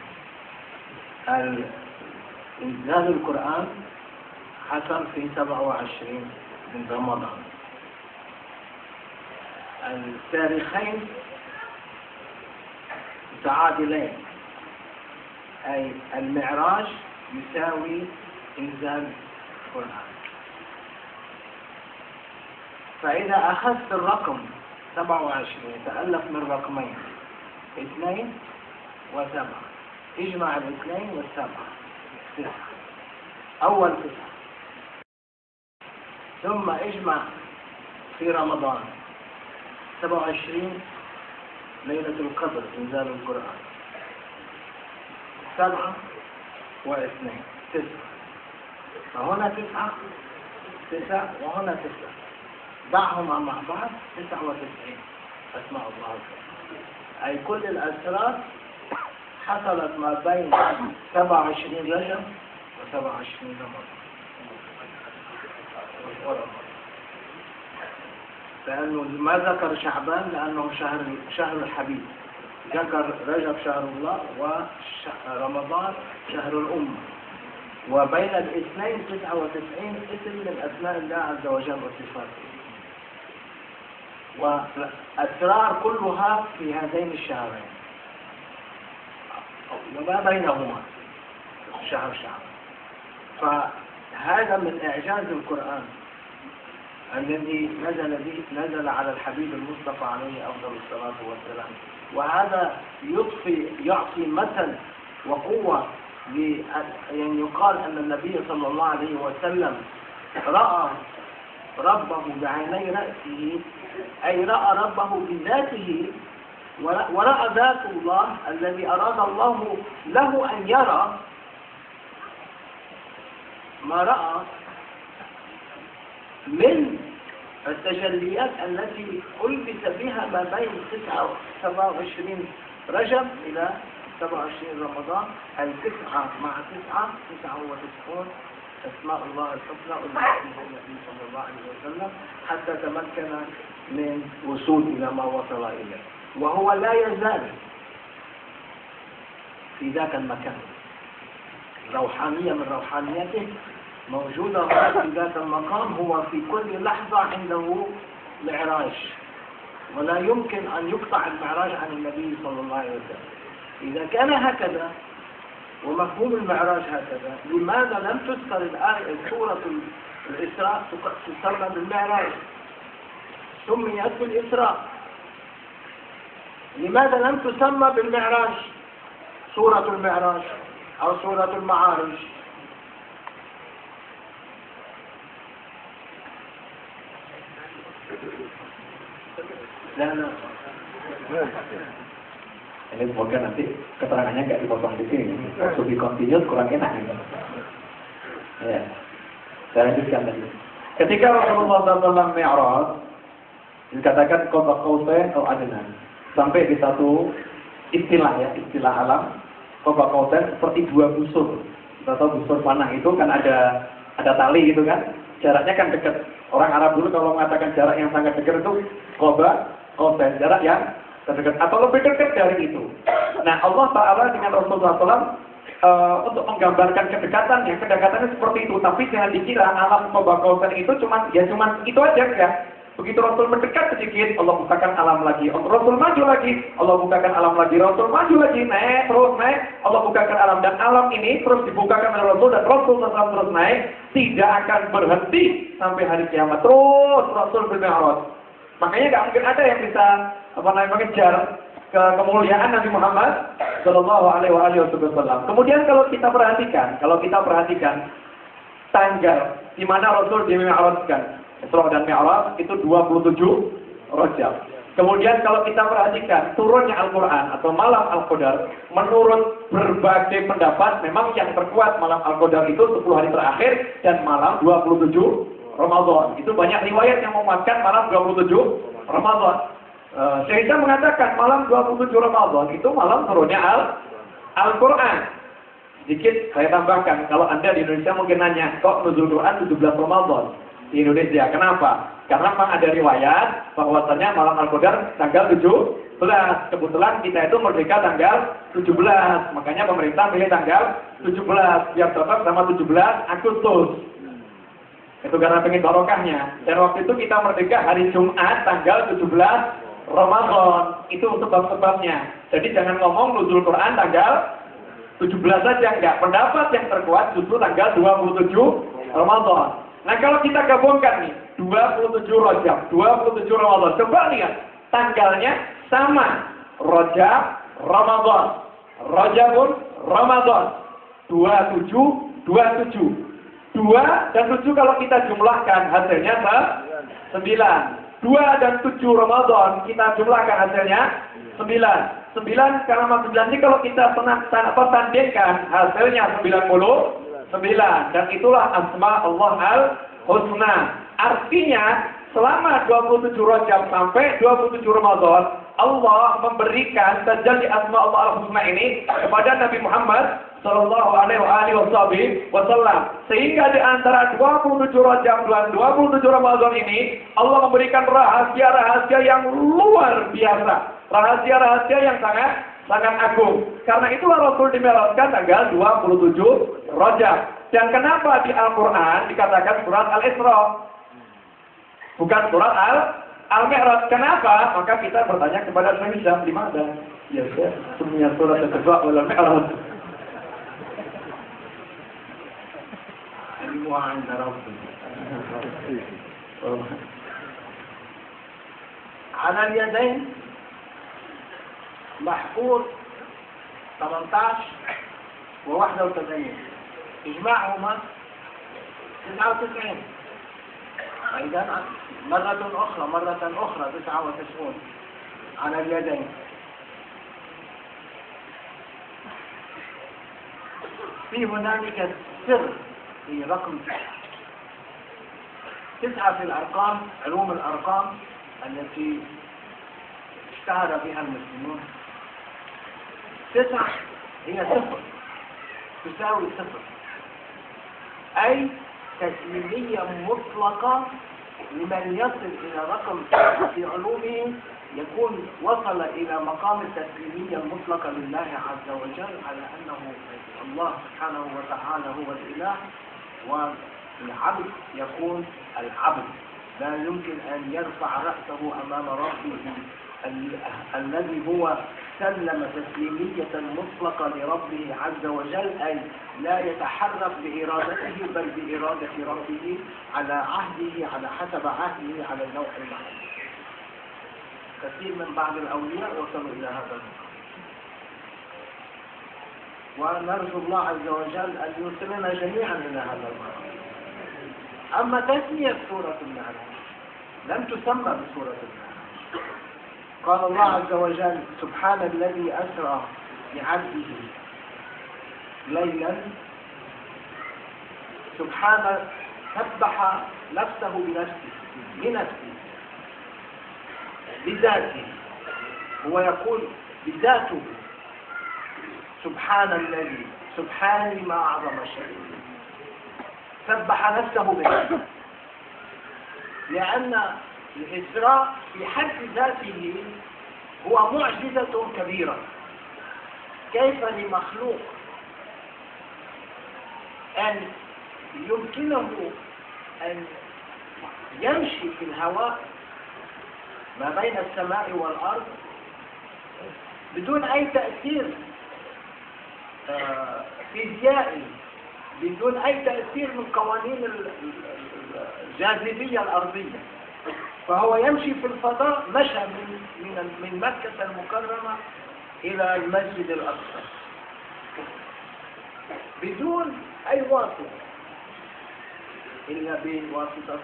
إنزال القرآن حصل في 27 من رمضان. التاريخين متعادلين، أي المعراج يساوي إنزال القرآن. فإذا أخذت الرقم 27 يتألف من رقمين، 2 و7. اجمع الاثنين والسبعة 9. أول 9. ثم اجمع في رمضان 27 ليلة القدر إنزال القرآن 7 و2 9. فهنا 9 وهنا 9. ضعهما مع بعض 99 أسماء الله الحسنى. أي كل الأسرار حصلت ما بين 27 رجب و27 رمضان. لأنه ما ذكر شعبان لأنه شهر الحبيب. ذكر رجب شهر الله ورمضان شهر الأمة. وبين الاثنين 99 اسم من أسماء الله عز وجل وصفاته. والأسرار كلها في هذين الشهرين وما بينهما شهر شعبان. فهذا من إعجاز القرآن الذي نزل على الحبيب المصطفى عليه أفضل الصلاة والسلام. وهذا يعطي مثل وقوة يعني يقال أن النبي صلى الله عليه وسلم رأى ربه بعيني رأسه، أي رأى ربه بذاته، ورأى ذات الله الذي أراد الله له أن يرى ما رأى من التجليات التي ألبس بها ما بين 27 رجب إلى 27 رمضان. أي 9 مع 9 99 أسماء الله الحسنى ألبس بها النبي صلى الله عليه وسلم حتى تمكن من وصول إلى ما وصل إليه. وهو لا يزال في ذاك المكان. روحانية من روحانيته موجودة في ذات المقام. هو في كل لحظة عنده معراج، ولا يمكن أن يقطع المعراج عن النبي صلى الله عليه وسلم. إذا كان هكذا ومفهوم المعراج هكذا، لماذا لم تذكر الآية سورة الإسراء تسمى بالمعراج؟ سميت بالإسراء. لماذا لم تسمى بالمعراج سورة المعراج أو سورة المعارج؟ لا. Ini semoga nanti keterangannya nggak dipotong di sini. Lebih continuous kurang enak nih. Ya, saya lanjutkan tadi. Ketika Rasulullah SAW Mi'raj, dikatakan qaba qausain atau adna, sampai di satu istilah alam, qaba qausain seperti dua busur. Kita tahu busur panah itu kan ada tali gitu kan, jaraknya kan dekat. Orang Arab dulu kalau mengatakan jarak yang sangat dekat itu qaba qausain, jarak yang terdekat atau lebih dekat dari itu. Nah, Allah Ta'ala dengan Rasulullah SAW untuk menggambarkan kedekatannya seperti itu. Tapi jangan dikira alam qaba qausain itu cuma itu aja ya. Begitu Rasul mendekat sedikit, Allah bukakan alam lagi. Rasul maju lagi, Allah bukakan alam lagi. Rasul maju lagi, naik, Allah bukakan alam. Dan alam ini terus dibukakan oleh Rasul, dan Rasul terus naik, tidak akan berhenti sampai hari kiamat. Terus Rasul bermi'raj. Makanya nggak mungkin ada yang bisa mengejar ke kemuliaan Nabi Muhammad Shallallahu Alaihi Wasallam. Kemudian kalau kita perhatikan tanggal di mana Rasul dimi'rajkan, Isra dan Mi'raj itu 27 Rajab. Kemudian kalau kita perhatikan turunnya Al-Quran atau malam Al-Qadar, menurut berbagai pendapat memang yang terkuat malam Al-Qadar itu 10 hari terakhir dan malam 27 Ramadan. Itu banyak riwayat yang menguatkan malam 27 Ramadan. Syaitan mengatakan malam 27 Ramadan itu malam turunnya Al-Quran. Sedikit saya tambahkan, kalau Anda di Indonesia mungkin nanya, kok nuzul Quran 17 Ramadan di Indonesia? Kenapa? Karena memang ada riwayat bahwasannya malam Al-Qadar tanggal 17. Kebetulan kita itu merdeka tanggal 17. Makanya pemerintah pilih tanggal 17 biar cocok sama 17 Agustus. Itu karena pengen barokahnya. Dan waktu itu kita merdeka hari Jumat tanggal 17 Ramadan. Itu sebab-sebabnya. Jadi jangan ngomong nuzul Quran tanggal 17 saja, enggak. Pendapat yang terkuat justru tanggal 27 Ramadan. Nah, kalau kita gabungkan nih 27 Rajab, 27 Ramadan, coba lihat tanggalnya sama. Rajab, Ramadan, Rajabun, Ramadan. 27, 2 dan 7 kalau kita jumlahkan hasilnya 9. 2 dan 7 Ramadan kita jumlahkan hasilnya 9. 9 karena 9 ini kalau kita tandingkan hasilnya 99. Dan itulah asma Allah al-husna. Artinya selama 27 Rajab sampai 27 Ramadan, Allah memberikan tajalli asma Allah al-husna ini kepada Nabi Muhammad sallallahu alaihi wasallam. Sehingga di antara 27 Rajab dan 27 Ramadan ini Allah memberikan rahasia-rahasia yang luar biasa. Rahasia-rahasia yang sangat agung. Karena itulah Rasul dimi'rajkan tanggal 27 Rajab. Dan kenapa di Al-Qur'an dikatakan surat Al-Isra? Bukan surat Al-Mi'raj. Kenapa? Maka kita bertanya kepada Syekh Syekh di mana? Ya, semuanya surat Al-Isra wal Mi'raj. Ilmu عند ربي. على اليدين محفوظ 18 و91 اجمعهما 99. فإذا مرة أخرى 99 على اليدين. في هنالك سر في رقم 9 في الأرقام، علوم الأرقام التي اشتهر بها المسلمون. 9 هي 0 تساوي 0، أي تسليمية مطلقة لمن يصل إلى رقم في علومه يكون وصل إلى مقام التسليمية المطلقة لله عز وجل على أنه الله سبحانه وتعالى هو الإله، والعبد يكون العبد، لا يمكن أن يرفع رأسه أمام ربه الذي هو سلم تسليمية مطلقة لربه عز وجل، أي لا يتحرك بإرادته بل بإرادة ربه على عهده، على حسب عهده، على اللوح المحفوظ. كثير من بعض الأولياء وصلوا إلى هذا المقام، ونرجو الله عز وجل أن يوصلنا جميعا إلى هذا المقام. أما تسمية سورة المعراج لم تسمى بسورة المعراج. قال الله عز وجل: سبحان الذي أسرى بعبده ليلا، سبحان سبح نفسه بنفسه بذاته، هو يقول بذاته سبحان الذي، سبحاني ما أعظم شيء، سبح نفسه بنفسه، لأن الإسراء في حد ذاته هو معجزة كبيرة. كيف لمخلوق أن يمكنه أن يمشي في الهواء ما بين السماء والأرض بدون أي تأثير فيزيائي، بدون أي تأثير من قوانين الجاذبية الأرضية، فهو يمشي في الفضاء، مشى من مكة المكرمة إلى المسجد الأقصى بدون أي واسطة إلا بواسطة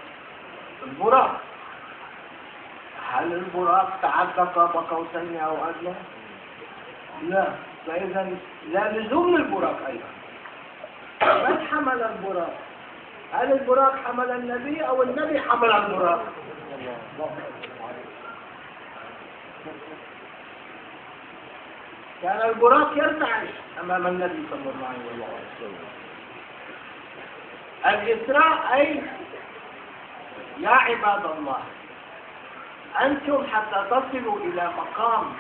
البراق. هل البراق تعلق بقوسين أو أدنى؟ لا، فإذا لا لزوم البراق أيضا. من حمل البراق؟ هل البراق حمل النبي أو النبي حمل البراق؟ كان البراق يرتعش أمام النبي صلى الله عليه وسلم. الإسراء أي يا عباد الله، أنتم حتى تصلوا إلى مقام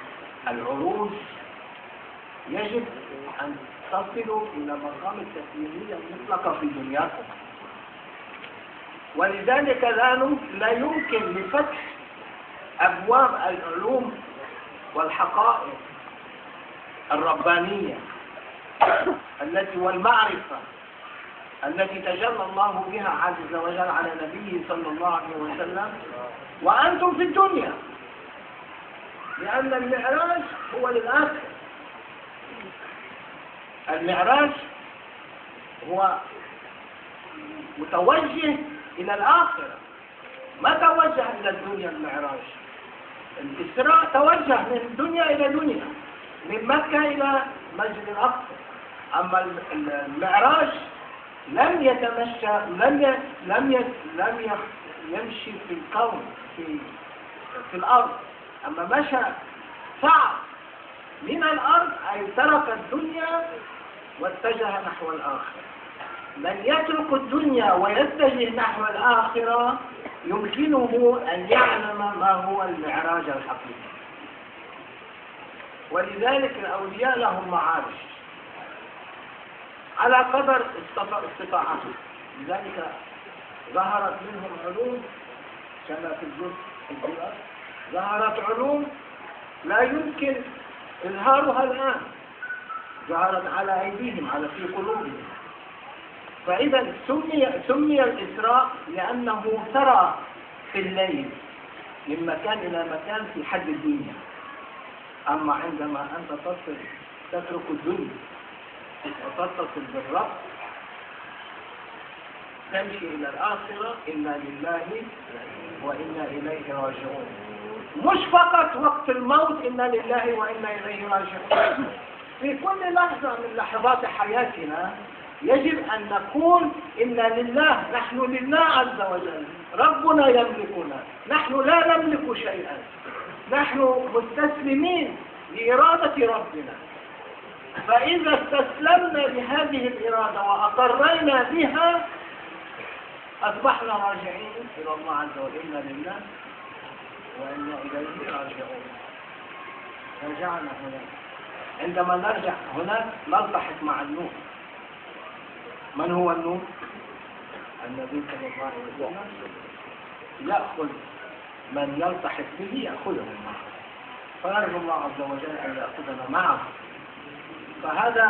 العروج يجب أن تصلوا إلى مقام التسليمية المطلقة في دنياكم، ولذلك لا يمكن لفتح أبواب العلوم والحقائق الربانية التي والمعرفة التي تجلى الله بها عز وجل على نبيه صلى الله عليه وسلم وأنتم في الدنيا، لأن المعراج هو للآخر. المعراج هو متوجه إلى الآخرة، ما توجه إلى الدنيا. المعراج الإسراء توجه من الدنيا إلى دنيا، من مكة إلى مسجد الأقصى. أما المعراج لم يتمشى، لم يمشي في الكون في الأرض، أما مشى صعد من الأرض، أي ترك الدنيا واتجه نحو الآخرة. من يترك الدنيا ويتجه نحو الآخرة يمكنه أن يعلم ما هو المعراج الحقيقي. ولذلك الأولياء لهم معارج على قدر استطاعتهم، لذلك ظهرت منهم علوم كما في الجزء ظهرت علوم لا يمكن إظهارها الآن، ظهرت على أيديهم، في قلوبهم. فإذا سمي الإسراء لأنه سرى في الليل من مكان إلى مكان في حد الدنيا. أما عندما أنت تترك الدنيا وتتصل بالرب تمشي إلى الآخرة، إنا لله وإنا إليه راجعون. مش فقط وقت الموت إنا لله وإنا إليه راجعون، في كل لحظة من لحظات حياتنا يجب أن نقول إنا لله، نحن لله عز وجل، ربنا يملكنا، نحن لا نملك شيئا، نحن مستسلمين لإرادة ربنا. فإذا استسلمنا لهذه الإرادة وأقرينا بها أصبحنا راجعين إلى الله عز وجل، إنا لله وإنا إليه راجعون. رجعنا هناك، عندما نرجع هناك نلتحق مع النور. من هو النور؟ النبي صلى الله عليه وسلم يأخذ من يلتحق به يأخذه معه، فنرجو الله عز وجل أن يأخذنا معه. فهذا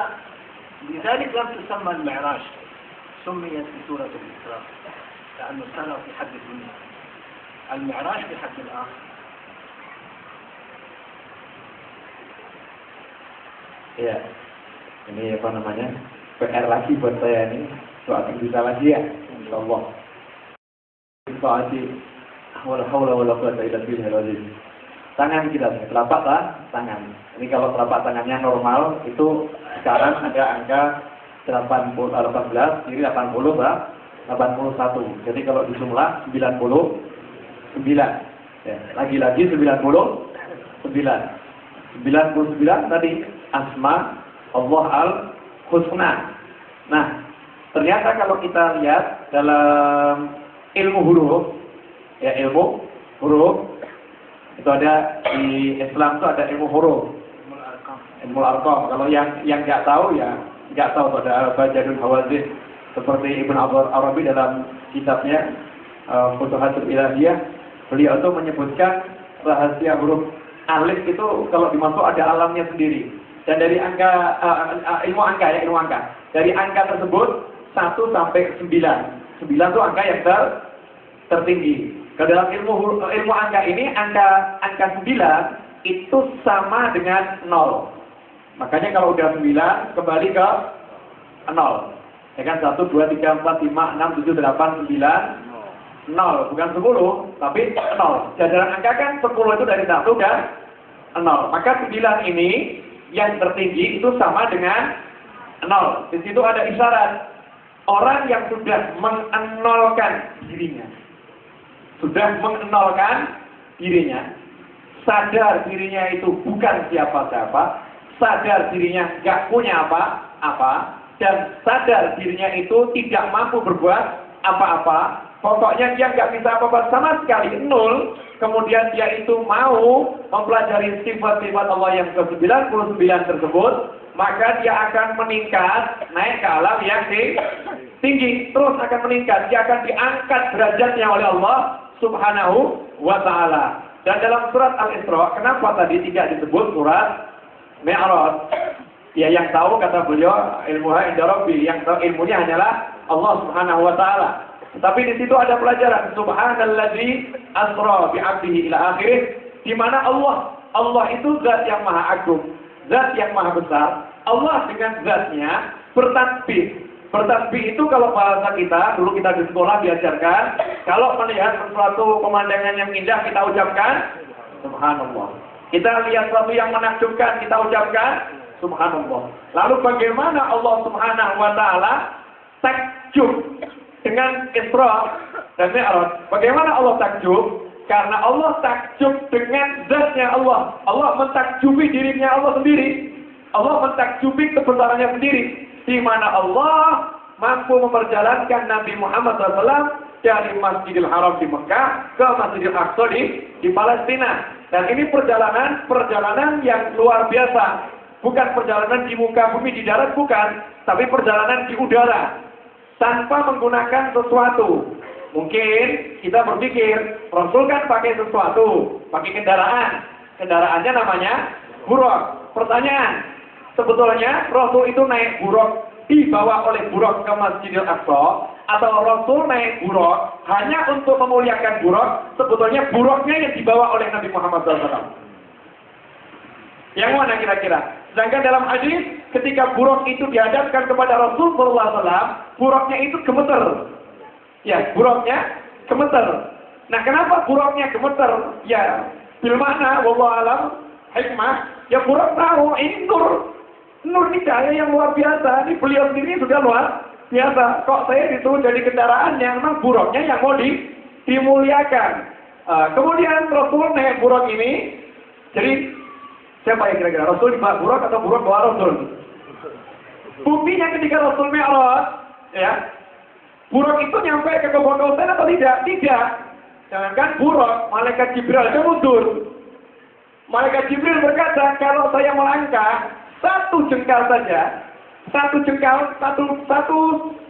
لذلك لم تسمى المعراج، سميت في سورة الإسراء لأنه سنة في حد الدنيا، المعراج في حد الآخر. Ya, ini apa namanya? PR lagi buat saya ini, soal bisa lagi ya, insyaallah. Soal wala haula wala quwwata illa billah. Tangan kita, telapak tangan. Ini kalau telapak tangannya normal itu sekarang ada angka 18, jadi 81. Jadi kalau dijumlah 99. Ya, lagi-lagi 99. 99 tadi asma Allah al-husna. Nah, ternyata kalau kita lihat dalam ilmu huruf, ya ilmu huruf itu ada di Islam itu ada ilmu huruf, ilmu arqam. Kalau yang nggak tahu ya nggak tahu, ada Bajadul Hawazin seperti Ibn Arabi dalam kitabnya Futuhatul Ilahiyah, beliau itu menyebutkan rahasia huruf alif itu kalau dimasuk ada alamnya sendiri. Dan dari angka ilmu angka. Dari angka tersebut 1 sampai 9. 9 itu angka yang tertinggi. Kalau dalam ilmu angka ini angka 9 itu sama dengan 0. Makanya kalau udah 9 kembali ke 0. Ya kan 1 2 3 4 5 6 7 8 9 0, bukan 10 tapi 0. Jajaran angka kan 10 itu dari 1 ke 0. Maka 9 ini yang tertinggi itu sama dengan 0. Di situ ada isyarat orang yang sudah mengenolkan dirinya. Sudah mengenolkan dirinya, sadar dirinya itu bukan siapa-siapa, sadar dirinya nggak punya apa-apa, dan sadar dirinya itu tidak mampu berbuat apa-apa. Pokoknya dia nggak bisa apa-apa sama sekali, 0. Kemudian dia itu mau mempelajari sifat-sifat Allah yang ke-99 tersebut, maka dia akan meningkat, naik ke alam yang tinggi, terus akan meningkat. Dia akan diangkat derajatnya oleh Allah Subhanahu wa ta'ala. Dan dalam surat Al-Isra, kenapa tadi tidak disebut surat Mi'raj? Ya yang tahu kata beliau, ilmuha inda Rabbi, yang tahu ilmunya hanyalah Allah Subhanahu wa ta'ala. Tetapi di situ ada pelajaran subhanallazi asra bi'abdihi ila akhirih, di mana Allah itu zat yang maha agung, zat yang maha besar, Allah dengan zatnya bertasbih. Bertasbih itu kalau bahasa kita, dulu kita di sekolah diajarkan, kalau melihat sesuatu pemandangan yang indah kita ucapkan Subhanallah. Kita lihat sesuatu yang menakjubkan kita ucapkan Subhanallah. Lalu bagaimana Allah Subhanahu wa taala takjub dengan Isra dan Mi'raj? Bagaimana Allah takjub? Karena Allah takjub dengan zatnya Allah. Allah mentakjubi dirinya Allah sendiri. Allah mentakjubi kebesarannya sendiri. Di mana Allah mampu memperjalankan Nabi Muhammad SAW dari Masjidil Haram di Mekah ke Masjidil Aqsa di Palestina. Dan ini perjalanan yang luar biasa. Bukan perjalanan di muka bumi, di darat, bukan. Tapi perjalanan di udara. Tanpa menggunakan sesuatu. Mungkin kita berpikir, Rasul kan pakai sesuatu. Pakai kendaraan. Kendaraannya namanya buruk. Pertanyaan. Sebetulnya Rasul itu naik buruk, dibawa oleh buruk ke Masjidil Aqsa, atau Rasul naik buruk hanya untuk memuliakan buruk, sebetulnya buruknya yang dibawa oleh Nabi Muhammad SAW. Yang mana kira-kira? Sedangkan dalam hadis, ketika buruk itu dihadapkan kepada Rasul SAW, buruknya itu gemeter. Ya, buruknya gemeter. Nah, kenapa buruknya gemeter? Ya, bilmana, wallahu alam, hikmah. Ya, buruk tahu, ini Nur ini cahaya yang luar biasa. Ini beliau sendiri sudah luar biasa. Kok saya disuruh jadi kendaraan yang memang buruknya yang mau dimuliakan. Kemudian Rasul naik buruk ini. Jadi siapa yang kira-kira? Rasul dibawa buruk atau buruk bawa Rasul? Buktinya ketika Rasul Mi'raj, ya, buruk itu nyampe ke Kebun Kautsar atau tidak? Tidak. Jangankan buruk, malaikat Jibril aja mundur. Malaikat Jibril berkata, kalau saya melangkah satu jengkal saja, satu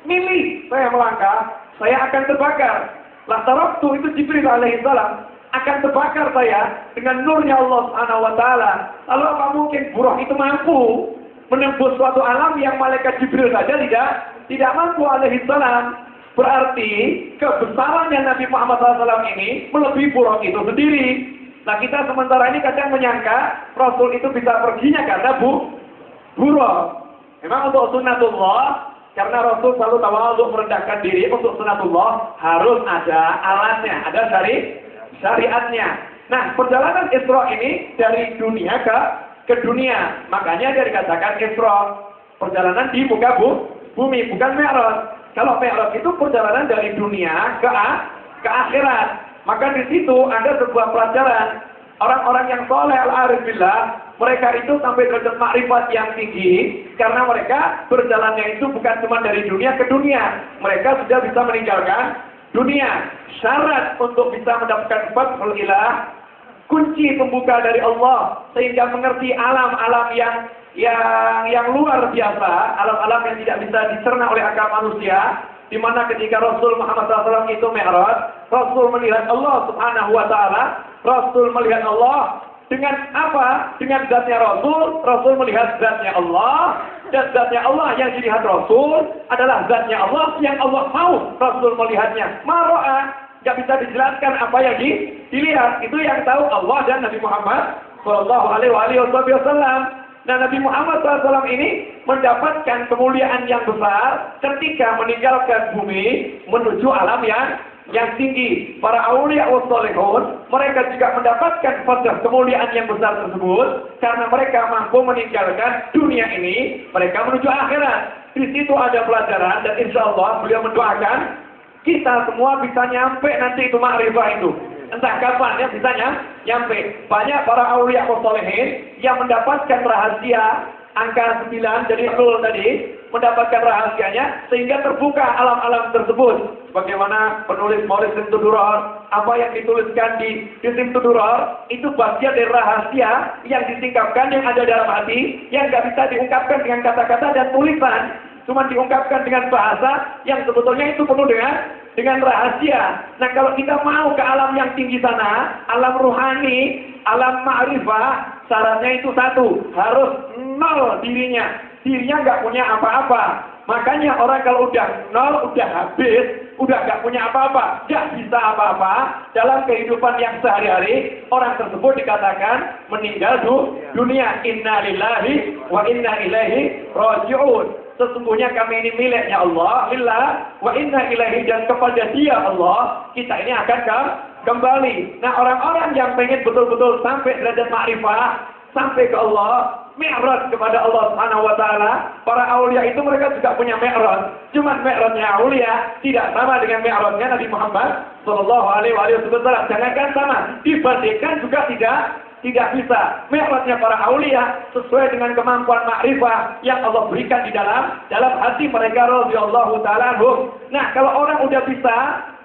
mili saya melangkah, saya akan terbakar. Lantaraktu itu Jibril alaihissalam akan terbakar saya dengan nurnya Allah Subhanahu wa taala. Lalu apa mungkin buruk itu mampu menembus suatu alam yang malaikat Jibril saja tidak mampu alaihissalam? Berarti kebesarannya Nabi Muhammad SAW ini melebihi buruk itu sendiri. Nah, kita sementara ini kadang menyangka Rasul itu bisa perginya karena buruk. Memang untuk sunnatullah, karena Rasul selalu tawadhu merendahkan diri, untuk sunnatullah harus ada alatnya, ada syariatnya. Nah, perjalanan Isra ini dari dunia ke dunia. Makanya dia dikatakan Isra, perjalanan di muka bumi, bukan Mi'raj. Kalau Mi'raj itu perjalanan dari dunia ke akhirat. Maka di situ ada sebuah pelajaran. Orang-orang yang soleh al-arif billah, mereka itu sampai derajat makrifat yang tinggi karena mereka berjalannya itu bukan cuma dari dunia ke dunia. Mereka sudah bisa meninggalkan dunia. Syarat untuk bisa mendapatkan fathul ilah, kunci pembuka dari Allah sehingga mengerti alam-alam yang luar biasa, alam-alam yang tidak bisa dicerna oleh akal manusia. Di mana ketika Rasul Muhammad SAW itu Mi'raj, Rasul melihat Allah Subhanahu wa taala, Rasul melihat Allah dengan apa? Dengan zatnya Rasul, Rasul melihat zatnya Allah, dan zatnya Allah yang dilihat Rasul adalah zatnya Allah yang Allah mau Rasul melihatnya. Maro'a, nggak bisa dijelaskan apa yang dilihat, itu yang tahu Allah dan Nabi Muhammad SAW. Nah, Nabi Muhammad SAW ini mendapatkan kemuliaan yang besar ketika meninggalkan bumi menuju alam yang tinggi. Para aulia wa sholihun, mereka juga mendapatkan fadhil kemuliaan yang besar tersebut karena mereka mampu meninggalkan dunia ini, mereka menuju akhirat. Di situ ada pelajaran dan insya Allah beliau mendoakan kita semua bisa nyampe nanti itu ma'rifah itu. Entah kapan ya bisa nyampe. Banyak para aulia wa sholihin yang mendapatkan rahasia angka 9 dari 0 tadi, mendapatkan rahasianya sehingga terbuka alam-alam tersebut. Bagaimana penulis Maulid Simtuduror, apa yang dituliskan di Simtuduror itu bagian dari rahasia yang disingkapkan, yang ada dalam hati, yang nggak bisa diungkapkan dengan kata-kata dan tulisan, cuma diungkapkan dengan bahasa yang sebetulnya itu penuh dengan rahasia. Nah, kalau kita mau ke alam yang tinggi sana, alam ruhani, alam ma'rifah, syaratnya itu satu, harus nol dirinya nggak punya apa-apa. Makanya orang kalau udah nol, udah habis, udah gak punya apa-apa, gak bisa apa-apa dalam kehidupan yang sehari-hari, orang tersebut dikatakan meninggal dunia. Inna lillahi wa inna ilaihi raji'un. Sesungguhnya kami ini miliknya Allah, lillah wa inna ilaihi, dan kepada Dia Allah kita ini akan kembali. Nah, orang-orang yang pengen betul-betul sampai derajat ma'rifah, sampai ke Allah, mi'raj kepada Allah Subhanahu wa taala. Para aulia itu mereka juga punya mi'raj. Cuman mi'rajnya aulia tidak sama dengan mi'rajnya Nabi Muhammad sallallahu alaihi wasallam. Jangankan sama, dibandingkan juga tidak bisa. Mi'rajnya para aulia sesuai dengan kemampuan makrifah yang Allah berikan di dalam hati mereka radhiyallahu taala anhum. Nah, kalau orang udah bisa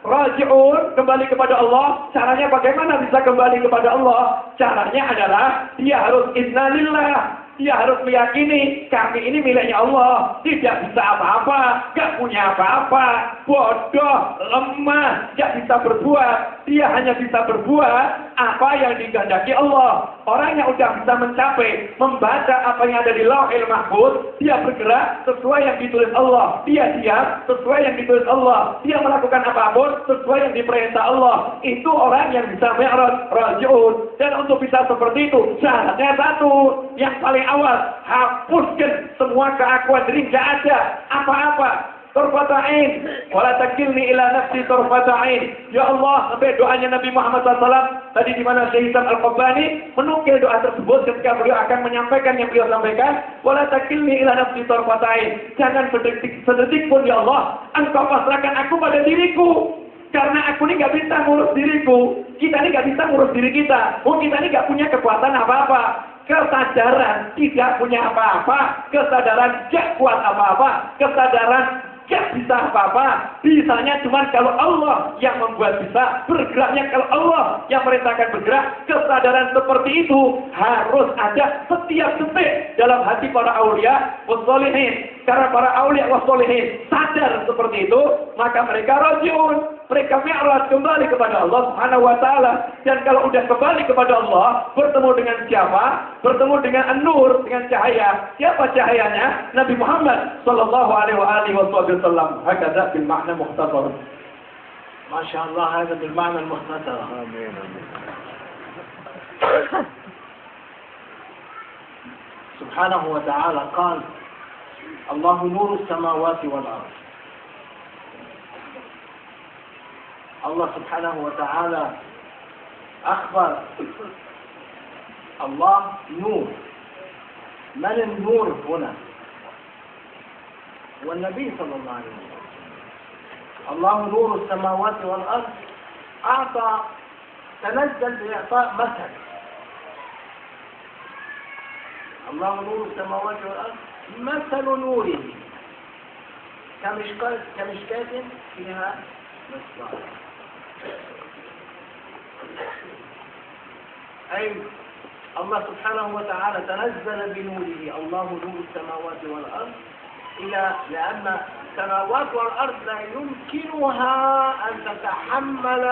raji'un, kembali kepada Allah, caranya bagaimana bisa kembali kepada Allah? Caranya adalah dia harus innalillah. Dia harus meyakini kami ini miliknya Allah, tidak bisa apa-apa, gak punya apa-apa, bodoh, lemah, gak bisa berbuat. Dia hanya bisa berbuat apa yang dikehendaki Allah. Orang yang sudah bisa mencapai, membaca apa yang ada di Lauhil Mahfuz, dia bergerak sesuai yang ditulis Allah. Dia diam sesuai yang ditulis Allah. Dia melakukan apapun sesuai yang diperintah Allah. Itu orang yang bisa mi'raj, raji'un. Dan untuk bisa seperti itu, syaratnya satu, yang paling awal, hapuskan semua keakuan diri, nggak ada apa-apa. Tarfata'in, wala takilni ila nafsi tarfata'in. Ya Allah, sampai doanya Nabi Muhammad SAW tadi di mana Syekh Al-Qabbani menukil doa tersebut ketika beliau akan menyampaikan yang beliau sampaikan, wala takilni ila nafsi tarfata'in. Jangan sedetik pun ya Allah, Engkau pasrahkan aku pada diriku. Karena aku ini nggak bisa ngurus diriku. Kita ini nggak bisa ngurus diri kita. Kita ini nggak punya kekuatan apa-apa. Kesadaran tidak punya apa-apa, kesadaran gak kuat apa-apa, kesadaran gak bisa apa-apa. Bisanya cuma kalau Allah yang membuat bisa, bergeraknya kalau Allah yang merintahkan bergerak. Kesadaran seperti itu harus ada setiap detik dalam hati para aulia wassolihin. Karena para aulia wassolihin sadar seperti itu, maka mereka rajiun. Mereka mi'raj kembali kepada Allah Subhanahu wa taala. Dan kalau udah kembali kepada Allah, bertemu dengan siapa? Bertemu dengan an-nur, dengan cahaya. Siapa cahayanya? Nabi Muhammad sallallahu alaihi wasallam. Hakadha bil ma'na mukhtasar. Masyaallah, hadha bil ma'na al-mukhtasar. Amin. Subhanahu wa ta'ala qala Allahu nurus samawati wal ardh. Allah subhanahu wa ta'ala أخبر الله نور. من النور هنا؟ والنبي صلى الله عليه وسلم. الله نور السماوات والأرض. تنزل بإعطاء مثل. الله نور السماوات والأرض مثل نوره كمشكاة فيها مصباح. أي الله سبحانه وتعالى تنزل بنوره. الله نور السماوات والأرض لأن السماوات والأرض لا يمكنها أن تتحمل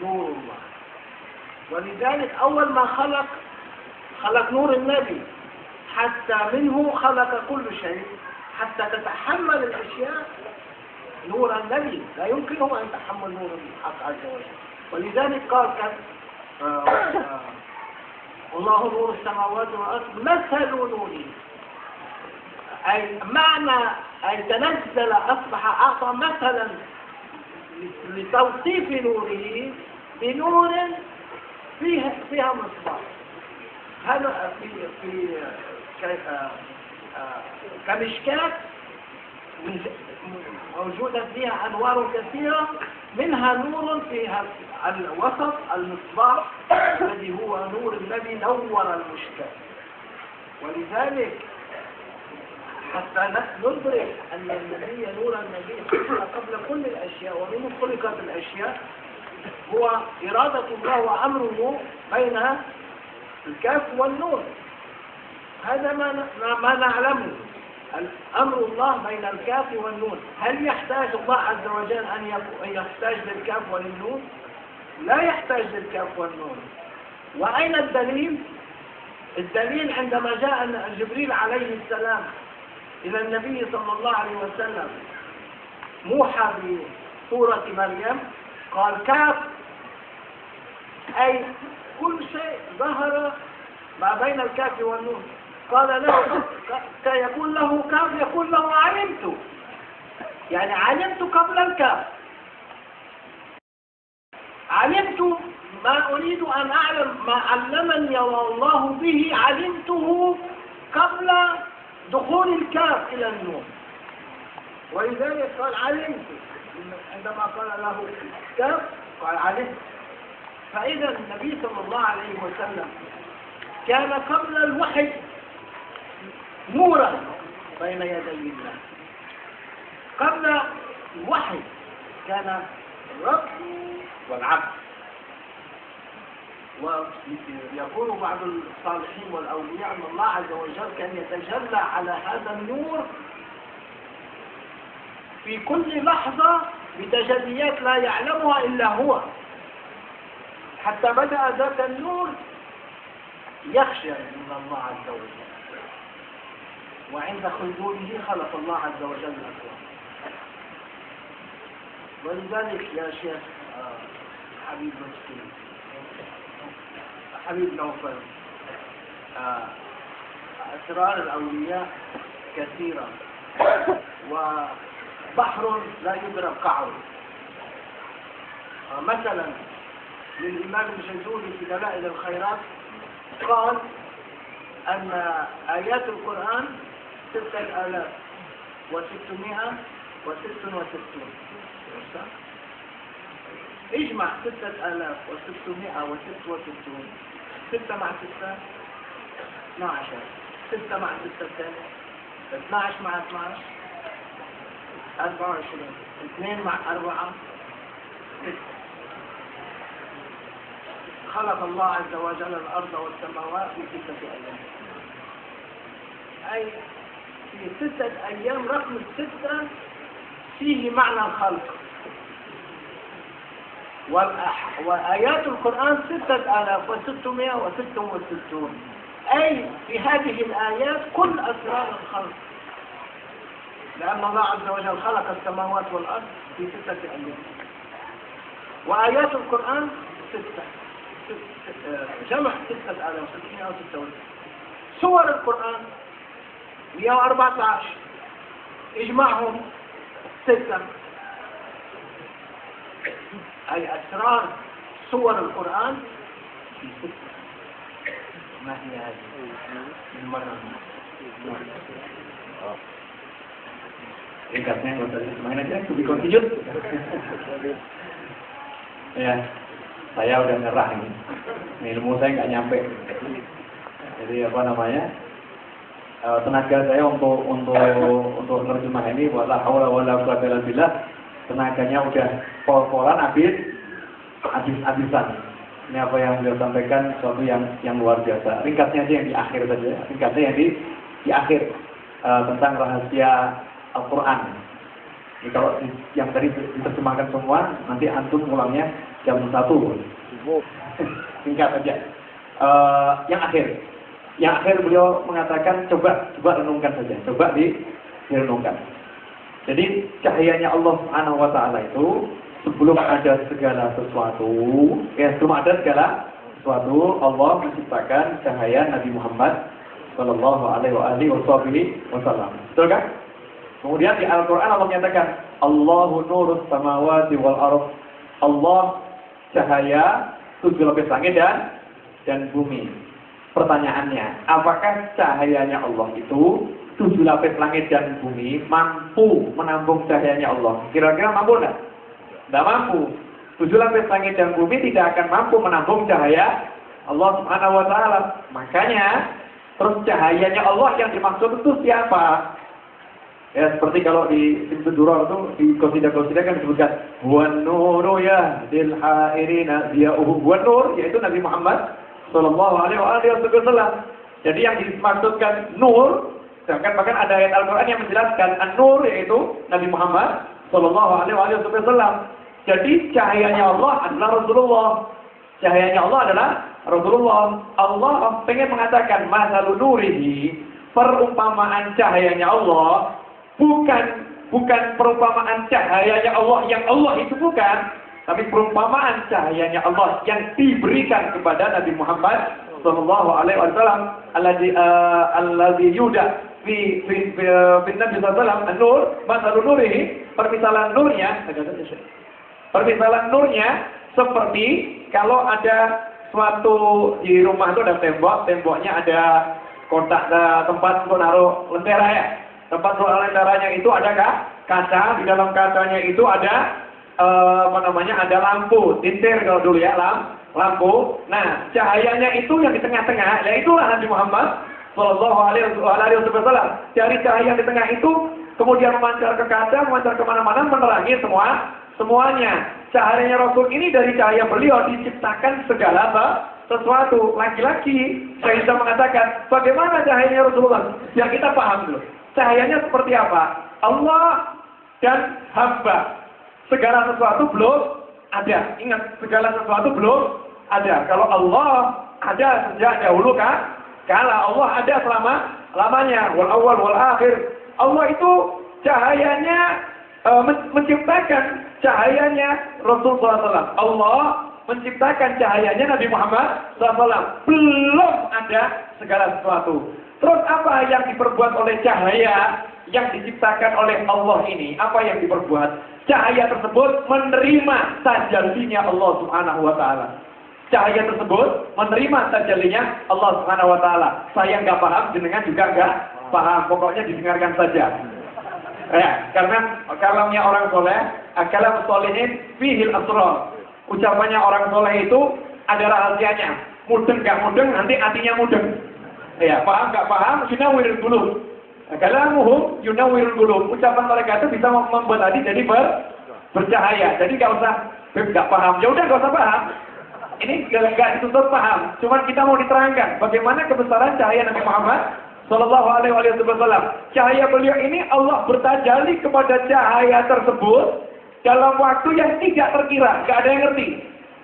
نور الله. ولذلك أول ما خلق نور النبي، حتى منه خلق كل شيء حتى تتحمل الأشياء. نور النبي لا يمكنه أن يتحمل نور الحق عز وجل. ولذلك قال الله نور السماوات والأرض مثل نوره. أي معنى أي تنزل، أصبح أعطى مثلا لتوصيف نوره بنور فيها مصباح. هذا في كمشكاة موجودة فيها أنوار كثيرة، منها نور فيها الوسط المصباح الذي هو نور الذي نور المشكاة. ولذلك حتى ندرك أن النبي نور النبي قبل كل الأشياء ومنه خلقت الأشياء هو إرادة الله وأمره بين الكاف والنور. هذا ما نعلمه، أمر الله بين الكاف والنون. هل يحتاج الله عز وجل أن يحتاج للكاف وللنون؟ لا يحتاج للكاف والنون. وأين الدليل؟ الدليل عندما جاء جبريل عليه السلام إلى النبي صلى الله عليه وسلم موحى سورة مريم قال كاف، أي كل شيء ظهر ما بين الكاف والنون. قال له يقول له كاف، يقول له علمت، يعني علمت قبل الكاف، علمت ما أريد أن أعلم، ما علمني الله به علمته قبل دخول الكاف إلى النون. ولذلك قال علمت، عندما قال له كاف قال علمت. فإذا النبي صلى الله عليه وسلم كان قبل الوحي نورا بين يدي الله. قبل الوحي كان الرب والعبد. ويقول بعض الصالحين والأولياء أن الله عز وجل كان يتجلى على هذا النور في كل لحظة بتجليات لا يعلمها إلا هو، حتى بدأ ذاك النور يخشى من الله عز وجل، وعند خلوده خلق الله عز وجل الأكوان. ولذلك يا شيخ حبيب نوفل، أسرار الأولياء كثيرة وبحر لا يدرك قعره. مثلا للإمام الجزولي في دلائل الخيرات قال أن آيات القرآن 6666. اجمع 6666. 6 مع 6 12. 6 مع 6 ثاني 12 مع 12 24. 2 مع 4 6. خلق الله عز وجل الأرض والسماوات في 6 أيام. أي في 6 أيام، رقم 6 فيه معنى الخلق. وآيات القرآن 6666. أي في هذه الآيات كل أسرار الخلق، لأن الله عز وجل خلق السماوات والأرض في 6 أيام. وآيات القرآن 6 جمع 6666. سور القرآن 114، اجمعهم 6. أي أسرار سور القرآن في 6. ما هي هذه المرة؟ Ringkasnya nggak usah main aja, to be continued. Ya, saya udah nyerah ini. Ilmu saya nggak nyampe. Jadi apa namanya? Tenaga saya untuk terjemah ini wala haula wala quwwata illa billah, tenaganya udah pol-polan habis-habisan. Ini apa yang beliau sampaikan suatu yang luar biasa. Ringkasnya aja yang di akhir saja. Ringkasnya yang di akhir tentang rahasia Al-Quran. Ini kalau yang tadi diterjemahkan semua, nanti antum mulangnya jam 1. Singkat aja. Yang akhir beliau mengatakan coba renungkan saja, coba direnungkan. Jadi cahayanya Allah Subhanahu wa taala itu sebelum ada segala sesuatu, Allah menciptakan cahaya Nabi Muhammad sallallahu alaihi wasallam. Betul kan? Kemudian di Al-Qur'an Allah menyatakan Allahu nurus samawati wal ardh. Allah cahaya 7 lapis langit dan bumi. Pertanyaannya, apakah cahayanya Allah itu 7 lapis langit dan bumi mampu menampung cahayanya Allah? Kira-kira mampu enggak? Tidak mampu. 7 lapis langit dan bumi tidak akan mampu menampung cahaya Allah Subhanahu wa taala. Makanya terus cahayanya Allah yang dimaksud itu siapa? Ya seperti kalau di Duror itu di qasidah-qasidah kan disebutkan wan nuru ya dil hairina diyauhu. Wan nur yaitu Nabi Muhammad sallallahu alaihi wasallam. Jadi yang dimaksudkan nur, sedangkan bahkan ada ayat Al-Qur'an yang menjelaskan an-nur yaitu Nabi Muhammad sallallahu alaihi wasallam. Jadi cahayanya Allah adalah Rasulullah. Cahayanya Allah adalah Rasulullah. Allah pengen mengatakan masalun nurihi, perumpamaan cahayanya Allah bukan bukan perumpamaan cahayanya Allah yang Allah itu bukan, tapi perumpamaan cahayanya Allah yang diberikan kepada Nabi Muhammad sallallahu alaihi wasallam, alladzi yuda fi Nabi sallallahu alaihi wasallam an-nur, masalun nurihi, permisalan nurnya seperti kalau ada suatu di rumah itu ada temboknya ada kotak tempat untuk naruh lentera ya. Tempat naruh lenteranya itu ada kaca, di dalam kacanya itu ada ada lampu, tintir kalau dulu ya, lampu. Nah, cahayanya itu yang di tengah-tengah, yaitulah Nabi Muhammad sallallahu alaihi wasallam. Dari cahaya di tengah itu kemudian memancar ke kaca, memancar kemana-mana, menerangi semuanya. Cahayanya Rasul ini dari cahaya beliau diciptakan segala sesuatu. Lagi-lagi saya bisa mengatakan bagaimana cahayanya Rasulullah yang kita paham dulu. Cahayanya seperti apa? Allah dan hamba. Segala sesuatu belum ada. Ingat, segala sesuatu belum ada. Kalau Allah ada sejak dahulu kala, Allah ada selama-lamanya. Wal awal wal akhir. Allah itu cahayanya menciptakan cahayanya Rasulullah SAW. Allah menciptakan cahayanya Nabi Muhammad SAW. Belum ada segala sesuatu. Terus apa yang diperbuat oleh cahaya yang diciptakan oleh Allah ini? Apa yang diperbuat? Cahaya tersebut menerima tajallinya Allah Subhanahu wa taala. Cahaya tersebut menerima tajallinya Allah Subhanahu wa taala. Saya nggak paham, jenengan juga nggak paham. Pokoknya didengarkan saja. Ya, karena kalamnya orang soleh, kalam solihin fihil asrar. Ucapannya orang soleh itu ada rahasianya. Mudeng nggak mudeng, nanti hatinya mudeng. Ya, paham nggak paham, yunawwirul qulub. Kalamuhum yunawwirul qulub. Ucapan mereka itu bisa membuat hati jadi bercahaya. Jadi nggak usah nggak paham. Ya udah nggak usah paham. Ini nggak dituntut paham. Cuman kita mau diterangkan bagaimana kebesaran cahaya Nabi Muhammad sallallahu alaihi wasallam. Cahaya beliau ini Allah bertajalli kepada cahaya tersebut dalam waktu yang tidak terkira, nggak ada yang ngerti.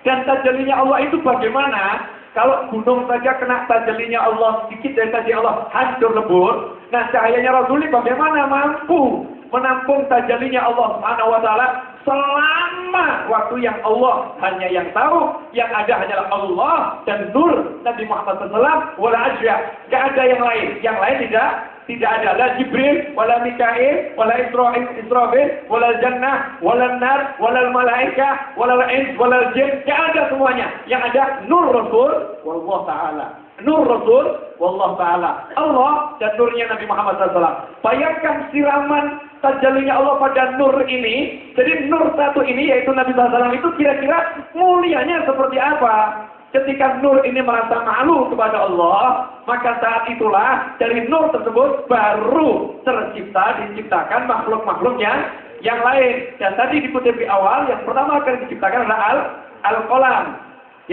Dan tajallinya Allah itu bagaimana? Kalau gunung saja kena tajallinya Allah sedikit dari tajalli Allah hancur lebur. Nah, cahayanya Rasul ini bagaimana mampu menampung tajallinya Allah Subhanahu wa taala selama waktu yang Allah hanya yang tahu, yang ada hanyalah Allah dan nur Nabi Muhammad SAW. Wala ajya, tidak ada yang lain. Yang lain tidak ada. La Jibril, wala Mikail, wala Israfil, wala Jannah, wala Nar, wala Malaika, wala Ins, wala Jin. Tidak ada semuanya. Yang ada nur Rasul, wallah Ta'ala. Nur Rasul, wallah Ta'ala. Allah dan nurnya Nabi Muhammad SAW. Bayangkan siraman tajallinya Allah pada nur ini. Jadi nur satu ini yaitu Nabi SAW itu kira-kira mulianya seperti apa? Ketika nur ini merasa malu kepada Allah, maka saat itulah dari nur tersebut baru diciptakan makhluk-makhluk yang lain. Dan tadi dikutip di awal, yang pertama kali diciptakan adalah Al-Qalam,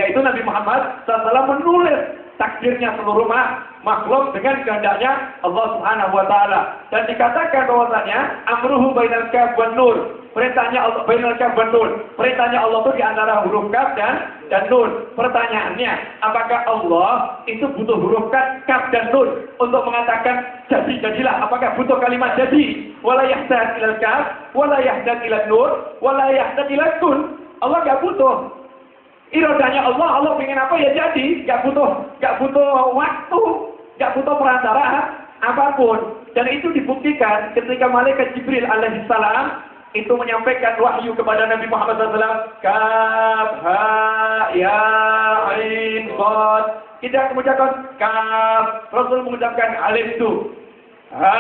yaitu Nabi Muhammad SAW menulis takdirnya seluruh makhluk dengan kehendaknya Allah Subhanahu wa taala. Dan dikatakan bahwasanya amruhu bainal kaf wan nur. Perintahnya Allah bainal kaf wan nur. Perintahnya Allah itu di antara huruf kaf dan nun. Pertanyaannya, apakah Allah itu butuh huruf kaf dan nun untuk mengatakan jadilah? Apakah butuh kalimat jadi? Wala yahtad ilal kaf, wala yahtad ilal nur, wala yahtad ilal nun. Allah enggak butuh. Iradanya Allah ingin apa ya jadi, nggak butuh waktu, nggak butuh perantara apapun. Dan itu dibuktikan ketika malaikat Jibril alaihissalam itu menyampaikan wahyu kepada Nabi Muhammad SAW. Kaf ha ya ain qad. Tidak mengucapkan kaf, Rasul mengucapkan alif tu, ha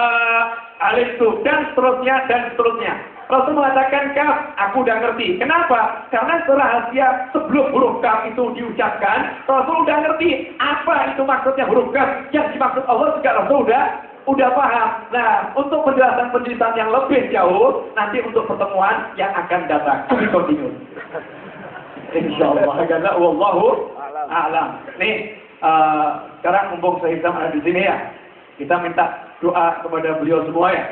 alif tu, dan seterusnya. Rasul mengatakan kaf, aku udah ngerti. Kenapa? Karena rahasia sebelum huruf kaf itu diucapkan, Rasul udah ngerti apa itu maksudnya huruf kaf. Yang dimaksud Allah juga Rasul udah paham. Nah, untuk penjelasan yang lebih jauh, nanti untuk pertemuan yang akan datang. Kami continue. Insyaallah. Karena wallahu a'lam. Nih, sekarang mumpung saya ada di sini ya, kita minta doa kepada beliau semua ya.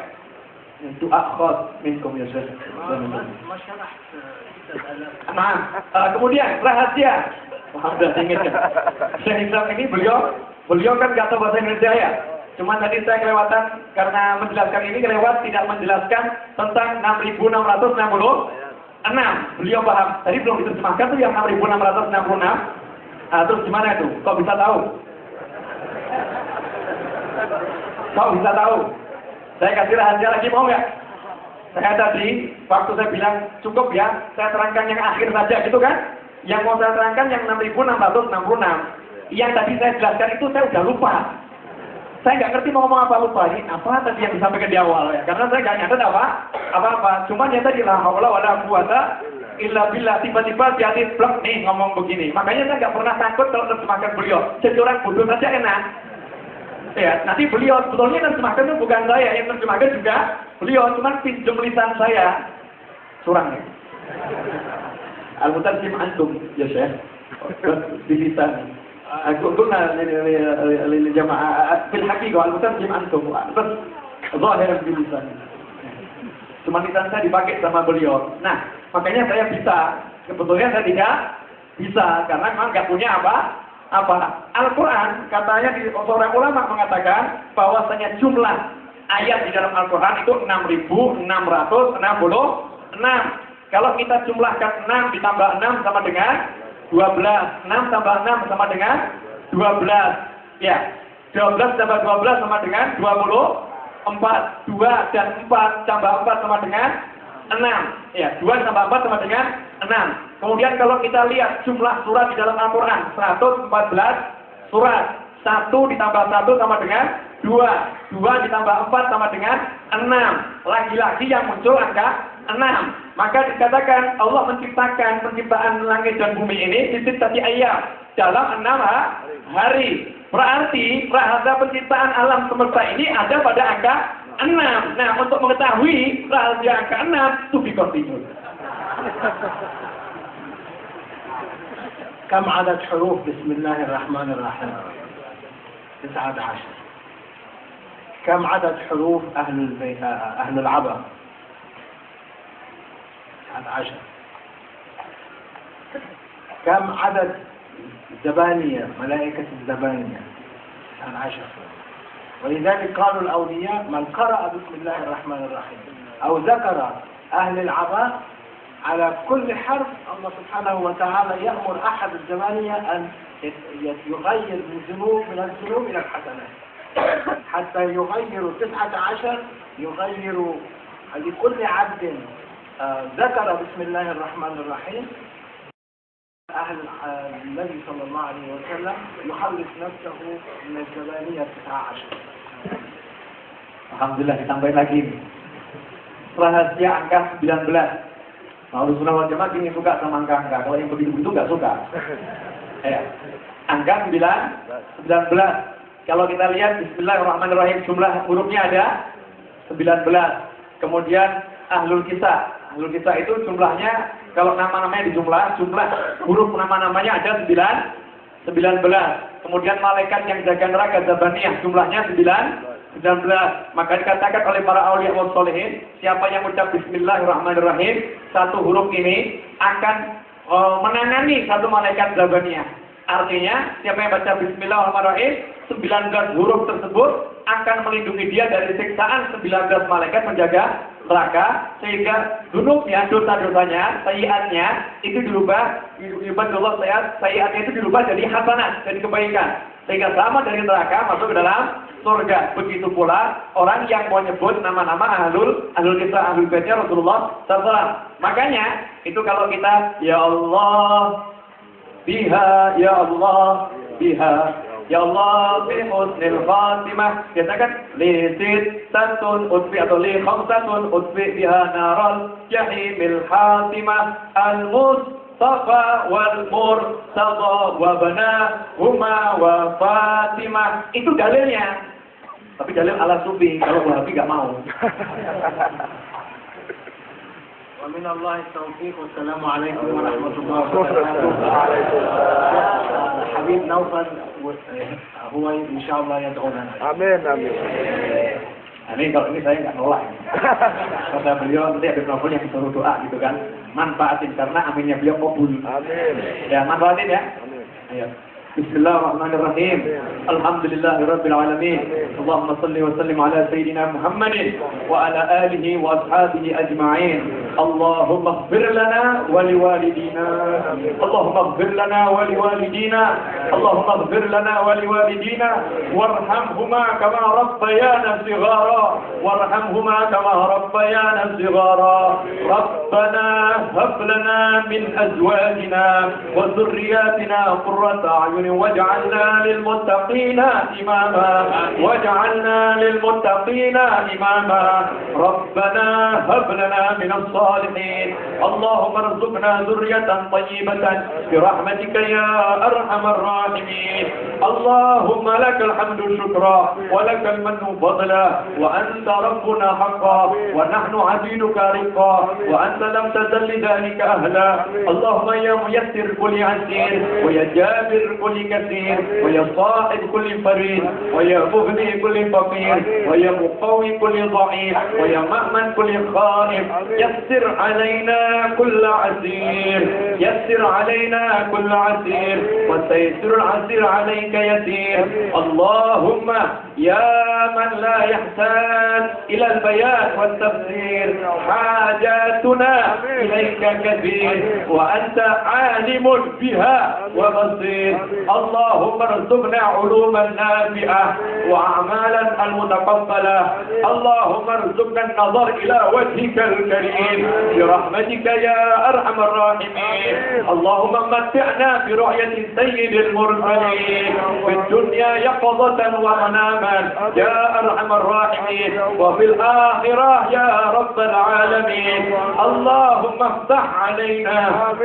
Doa khas minkum ya Syekh. Nah, kemudian rahasia. Sudah ingat kan? Syekh Islam ini beliau kan nggak tahu bahasa Indonesia ya. Cuman tadi saya kelewatan karena menjelaskan ini kelewat tidak menjelaskan tentang 6.666. Beliau paham. Tadi belum diterjemahkan tuh yang 6.666. Nah, terus gimana itu? Kok bisa tahu? Kok bisa tahu? Saya kasih rahasia lagi mau nggak? Saya tadi waktu saya bilang cukup ya, saya terangkan yang akhir saja gitu kan? Yang mau saya terangkan yang 6.666. Yang tadi saya jelaskan itu saya udah lupa. Saya nggak ngerti mau ngomong apa, lupa. Ini apa tadi yang disampaikan di awal ya? Karena saya nggak nyatet apa-apa. Cuman yang tadi la haula wala quwata illa billah, tiba-tiba di hati blok nih ngomong begini. Makanya saya nggak pernah takut kalau terjemahkan beliau. Jadi orang bodoh saja enak. Ya, nanti beliau sebetulnya terjemahkan itu bukan saya, yang terjemahkan juga beliau, cuman pinjam lisan saya. Curang ya. Al-Mutarjim antum ya Syekh. Di lisan. قلنا للجماعة في الحقيقة المترجم أنتم بس ظاهرا باللسان. Cuma lisan saya dipakai sama beliau. Nah, makanya saya bisa. Sebetulnya saya tidak bisa karena memang nggak punya apa. Al-Quran katanya seorang ulama mengatakan bahwasanya jumlah ayat di dalam Al-Quran itu 6.666. Kalau kita jumlahkan 6 ditambah 6 sama dengan 12. 6 tambah 6 sama dengan 12. Ya. 12 tambah 12 sama dengan 24. 2 dan 4 tambah 4 sama dengan 6. Ya, 2 tambah 4 sama dengan 6. Kemudian kalau kita lihat jumlah surat di dalam Al-Quran 114 surat. 1 ditambah 1 sama dengan 2. 2 ditambah 4 sama dengan 6. Lagi-lagi yang muncul angka 6. Maka dikatakan Allah menciptakan penciptaan langit dan bumi ini di sittati ayyam, dalam 6 hari. Berarti rahasia penciptaan alam semesta ini ada pada angka 6. Nah, untuk mengetahui rahasia angka 6 to be continued. كم عدد حروف بسم الله الرحمن الرحيم؟ 19. كم عدد حروف أهل العبا؟ 19. كم عدد الزبانية ملائكة الزبانية؟ 19. ولذلك قالوا الأولياء من قرأ بسم الله الرحمن الرحيم أو ذكر أهل العباء على كل حرف الله سبحانه وتعالى يأمر أحد الزبانية أن يغير من الذنوب إلى الحسنات حتى يغير 19 يغير لكل عبد ذكر بسم الله الرحمن الرحيم أهل النبي صلى الله عليه وسلم يخلص نفسه من الزبانية 19. Alhamdulillah ditambahin lagi. Rahasia angka 19. Nah, Rasulullah wal Jamaah ini suka sama angka-angka. Kalau yang begitu-begitu nggak suka. Ya. Angka 19. Kalau kita lihat Bismillahirrahmanirrahim jumlah hurufnya ada 19. Kemudian Ahlul Kisah. Ahlul Kisah itu jumlahnya kalau nama-namanya dijumlah, jumlah huruf nama-namanya ada 19. Kemudian malaikat yang jaga neraka Zabaniyah jumlahnya 19. Maka dikatakan oleh para auliya wa sholihin, siapa yang mengucap Bismillahirrahmanirrahim, satu huruf ini akan menangani satu malaikat Zabaniyah. Artinya, siapa yang baca Bismillahirrahmanirrahim, 19 huruf tersebut akan melindungi dia dari siksaan 19 malaikat penjaga neraka, sehingga dunubnya, dosa-dosanya, sayiatnya itu dirubah, sayiatnya itu dirubah jadi hasanah, jadi kebaikan, sehingga selamat dari neraka masuk ke dalam surga. Begitu pula orang yang mau nyebut nama-nama ahlul kisah, ahlul baitnya Rasulullah SAW. Makanya itu kalau kita ya Allah biha, ya Allah biha, ya Allah bi husnil khatimah, kita kan li sittatun utfi atau li khamsatun utfi biha naral jahimil khatimah al Mustafa wal Murtada wa banahuma wa Fatimah. Itu dalilnya. Tapi dalil ala sufi, kalau Wahabi nggak mau. ومن الله التوفيق والسلام عليكم ورحمة الله وبركاته. حبيب نوفل هو إن شاء الله يدعو لنا. Amin, amin. Ini kalau ini saya nggak nolak. Kata beliau nanti ada novel yang disuruh doa gitu kan. Manfaatin karena aminnya beliau kabul. Amin. Ya manfaatin ya. Amin. Ayo. Bismillahirrahmanirrahim. Alhamdulillahirabbil alamin. Allahumma salli wa sallim ala sayyidina Muhammadin wa ala alihi wa ashabihi ajma'in. Allahumma ighfir lana wa liwalidina. Allahumma ighfir lana wa liwalidina. Allahumma ighfir lana wa liwalidina warhamhuma kama rabbayana shighara. Warhamhuma kama rabbayana shighara. Rabbana hab lana min azwajina wa dhurriyyatina qurrata a'yun واجعلنا للمتقين إماما واجعلنا للمتقين إماما ربنا هب لنا من الصالحين اللهم ارزقنا ذرية طيبة برحمتك يا أرحم الراحمين اللهم لك الحمد شكرا ولك المن فضلا وأنت ربنا حقا ونحن عبيدك رقا وأنت لم تزل لذلك أهلا اللهم يا ميسر كل عسير ويا جابر كل كثير ويا صاحب كل فريد ويا مغني كل فقير ويا مقوي كل ضعيف ويا مأمن كل خائف يسر علينا كل عسير يسر علينا كل عسير وسيسر العسير عليك يسير اللهم يا من لا يحتاج إلى البيان والتفسير حاجاتنا إليك كثير وأنت عالم بها وبصير اللهم ارزقنا علوما نافعة وأعمالا المتقبلة اللهم ارزقنا النظر إلى وجهك الكريم برحمتك يا أرحم الراحمين اللهم متعنا برؤية سيد المرسلين في الدنيا يقظة ومناما يا أرحم الراحمين وفي الآخرة يا رب العالمين اللهم افتح علينا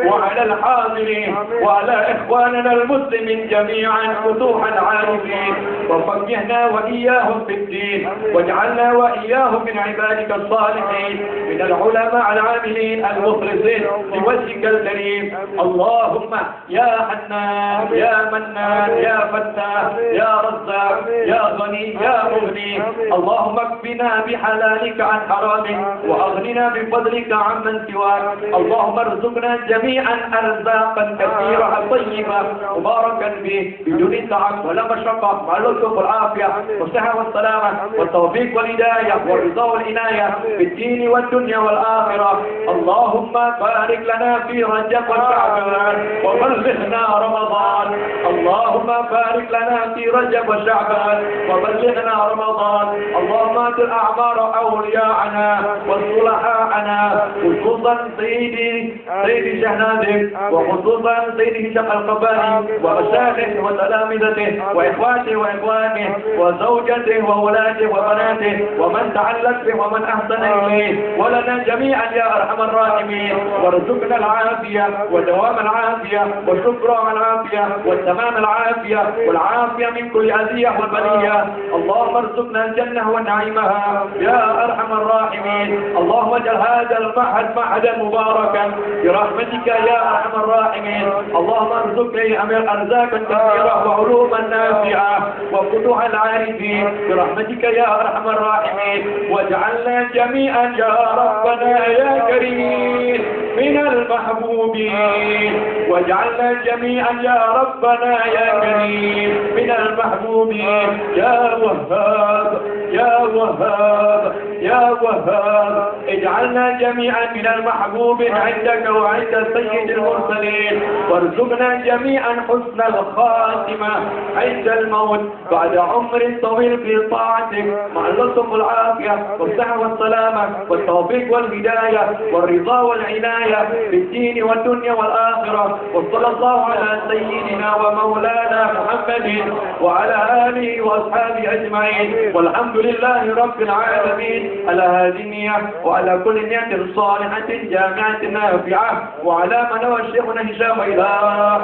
وعلى الحاضرين وعلى إخواننا المسلمين جميعا فتوح العارفين وفقهنا وإياهم في الدين واجعلنا وإياهم من عبادك الصالحين من العلماء العاملين المخلصين لوجهك الكريم اللهم يا حنان يا منان يا فتاح يا رزاق يا غني يا مغني اللهم اكفنا بحلالك عن حرامك وأغننا بفضلك عمن سواك اللهم ارزقنا جميعا أرزاقا كثيرة طيبة مباركا به بدون تعب ولا مشقة مع اللطف والعافية والصحة والسلامة والتوفيق والهداية والرضا والعناية في الدين والدنيا والآخرة اللهم بارك لنا في رجب وشعبان وبلغنا رمضان اللهم بارك لنا في رجب وشعبان وبلغنا رمضان اللهم آت الأعمار أولياءنا وصلحاءنا خصوصا سيدي شهنازك وخصوصا سيدي هشام القباني ومشايخه وتلامذته وإخواته وإخوانه وزوجته وأولاده وبناته ومن تعلق به ومن أحسن إليه ولنا جميعا يا أرحم الراحمين وارزقنا العافية ودوام العافية والشكر والعافية والتمام العافية والعافية من كل أذية والبلية اللهم ارزقنا الجنة ونعيمها يا أرحم الراحمين اللهم اجعل هذا المعهد معهدا مباركا برحمتك يا أرحم الراحمين اللهم ارزقني أمير أرزاقا كثيرة وعلوما نافعة وفتوح العارفين برحمتك يا أرحم الراحمين واجعلنا جميعا يا ربنا يا كريم من المحبوبين واجعلنا جميعا يا ربنا يا كريم من المحبوبين يا وهاب يا وهاب يا وهاب اجعلنا جميعا من المحبوبين عندك وعند سيد المرسلين وارزقنا جميعا حسن الخاتمة عند الموت بعد عمر طويل في طاعتك مع اللطف والعافية والصحة والسلامة والتوفيق والهداية والرضا والعناية في الدين والدنيا والآخرة وصلى الله على سيدنا ومولانا محمد وعلى آله وأصحابه أجمعين والحمد لله رب العالمين على هذه النية وعلى كل نية صالحة جامعة نافعة وعلى من هو شيخنا هشام إلى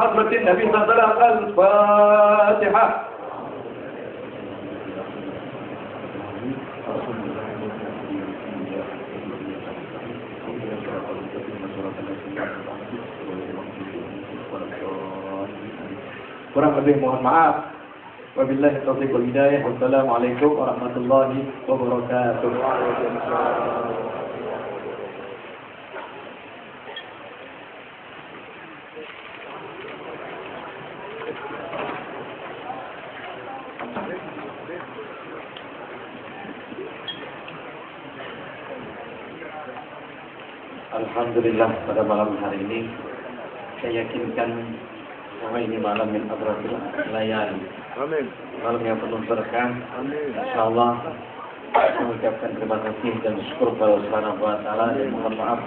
حضرة النبي صلى الله عليه وسلم الفاتحة. Kurang lebih mohon maaf. Wabillahi taufiq wal hidayah. Wassalamualaikum warahmatullahi wabarakatuh. Alhamdulillah pada malam hari ini saya yakinkan bahwa ini malam yang adratil layali. Amin. Malam yang penuh berkah. Amin. Insyaallah saya mengucapkan terima kasih dan syukur kepada Allah Subhanahu wa taala dan mohon maaf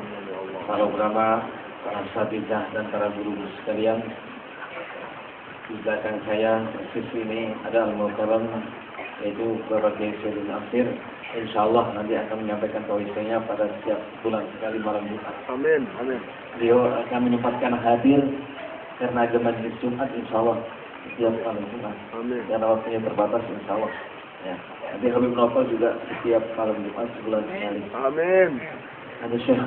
para ulama, para asatidzah dan para guru sekalian. Di belakang saya persis ini ada al-mukarram yaitu Bapak Kiai Sayyidin Afir. Insyaallah nanti akan menyampaikan tawisnya pada setiap bulan sekali malam Jumat. Amin. Amin. Beliau akan menyempatkan hadir karena ada majelis Jumat insyaallah setiap malam Jumat. Amin. Dan waktunya terbatas insyaallah. Ya. Nanti Habib Novel juga setiap malam Jumat sebulan sekali. Amin. Ada Syekh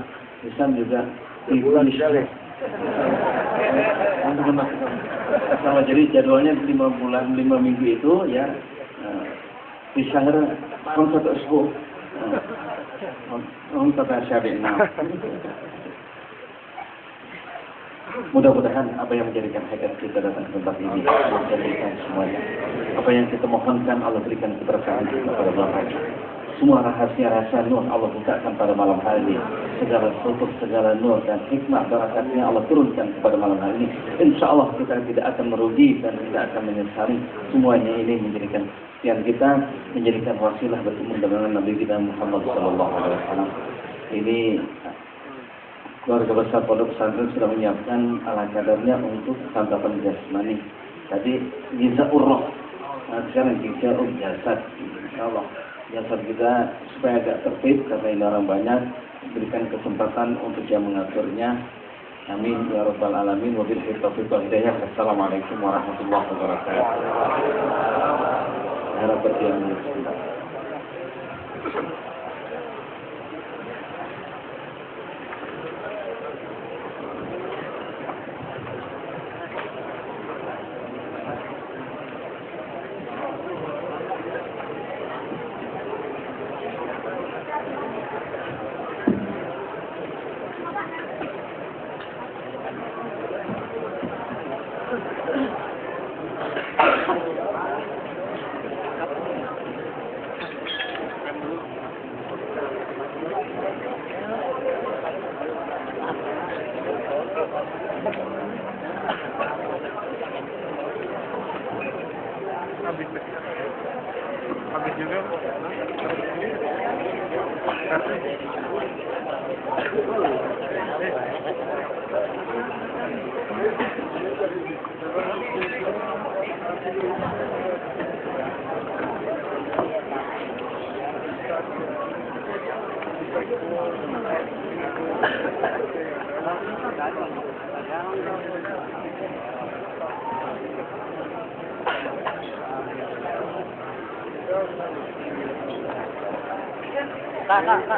Isam juga Sebulan sekali. Sama jadi jadwalnya 5 minggu itu ya di syahr khamsat usbu. Khamsat syabi'na. Mudah-mudahan apa yang menjadikan hakikat kita datang ke tempat ini Allah jadikan semuanya. Apa yang kita mohonkan Allah berikan keberkahan kepada Bapak. Semua rahasia-rahasia nur Allah bukakan pada malam hari ini. Segala suluk, segala nur dan hikmah barakatnya Allah turunkan kepada malam hari ini. Insya Allah kita tidak akan merugi dan tidak akan menyesali. Semuanya ini menjadikan kesetiaan kita, menjadikan wasilah bertemu dengan Nabi kita Muhammad SAW. Ini keluarga besar Pondok Pesantren sudah menyiapkan ala kadarnya untuk santapan jasmani. Tadi gizaur roh, sekarang gizaur jasad. Insya Allah jasad kita supaya agak tertib karena ini orang banyak, berikan kesempatan untuk yang mengaturnya. Amin ya rabbal alamin. Wabillahi taufiq wal hidayah. Assalamualaikum warahmatullahi wabarakatuh. Harap berdiam diri sebentar. Habis juga. Kak.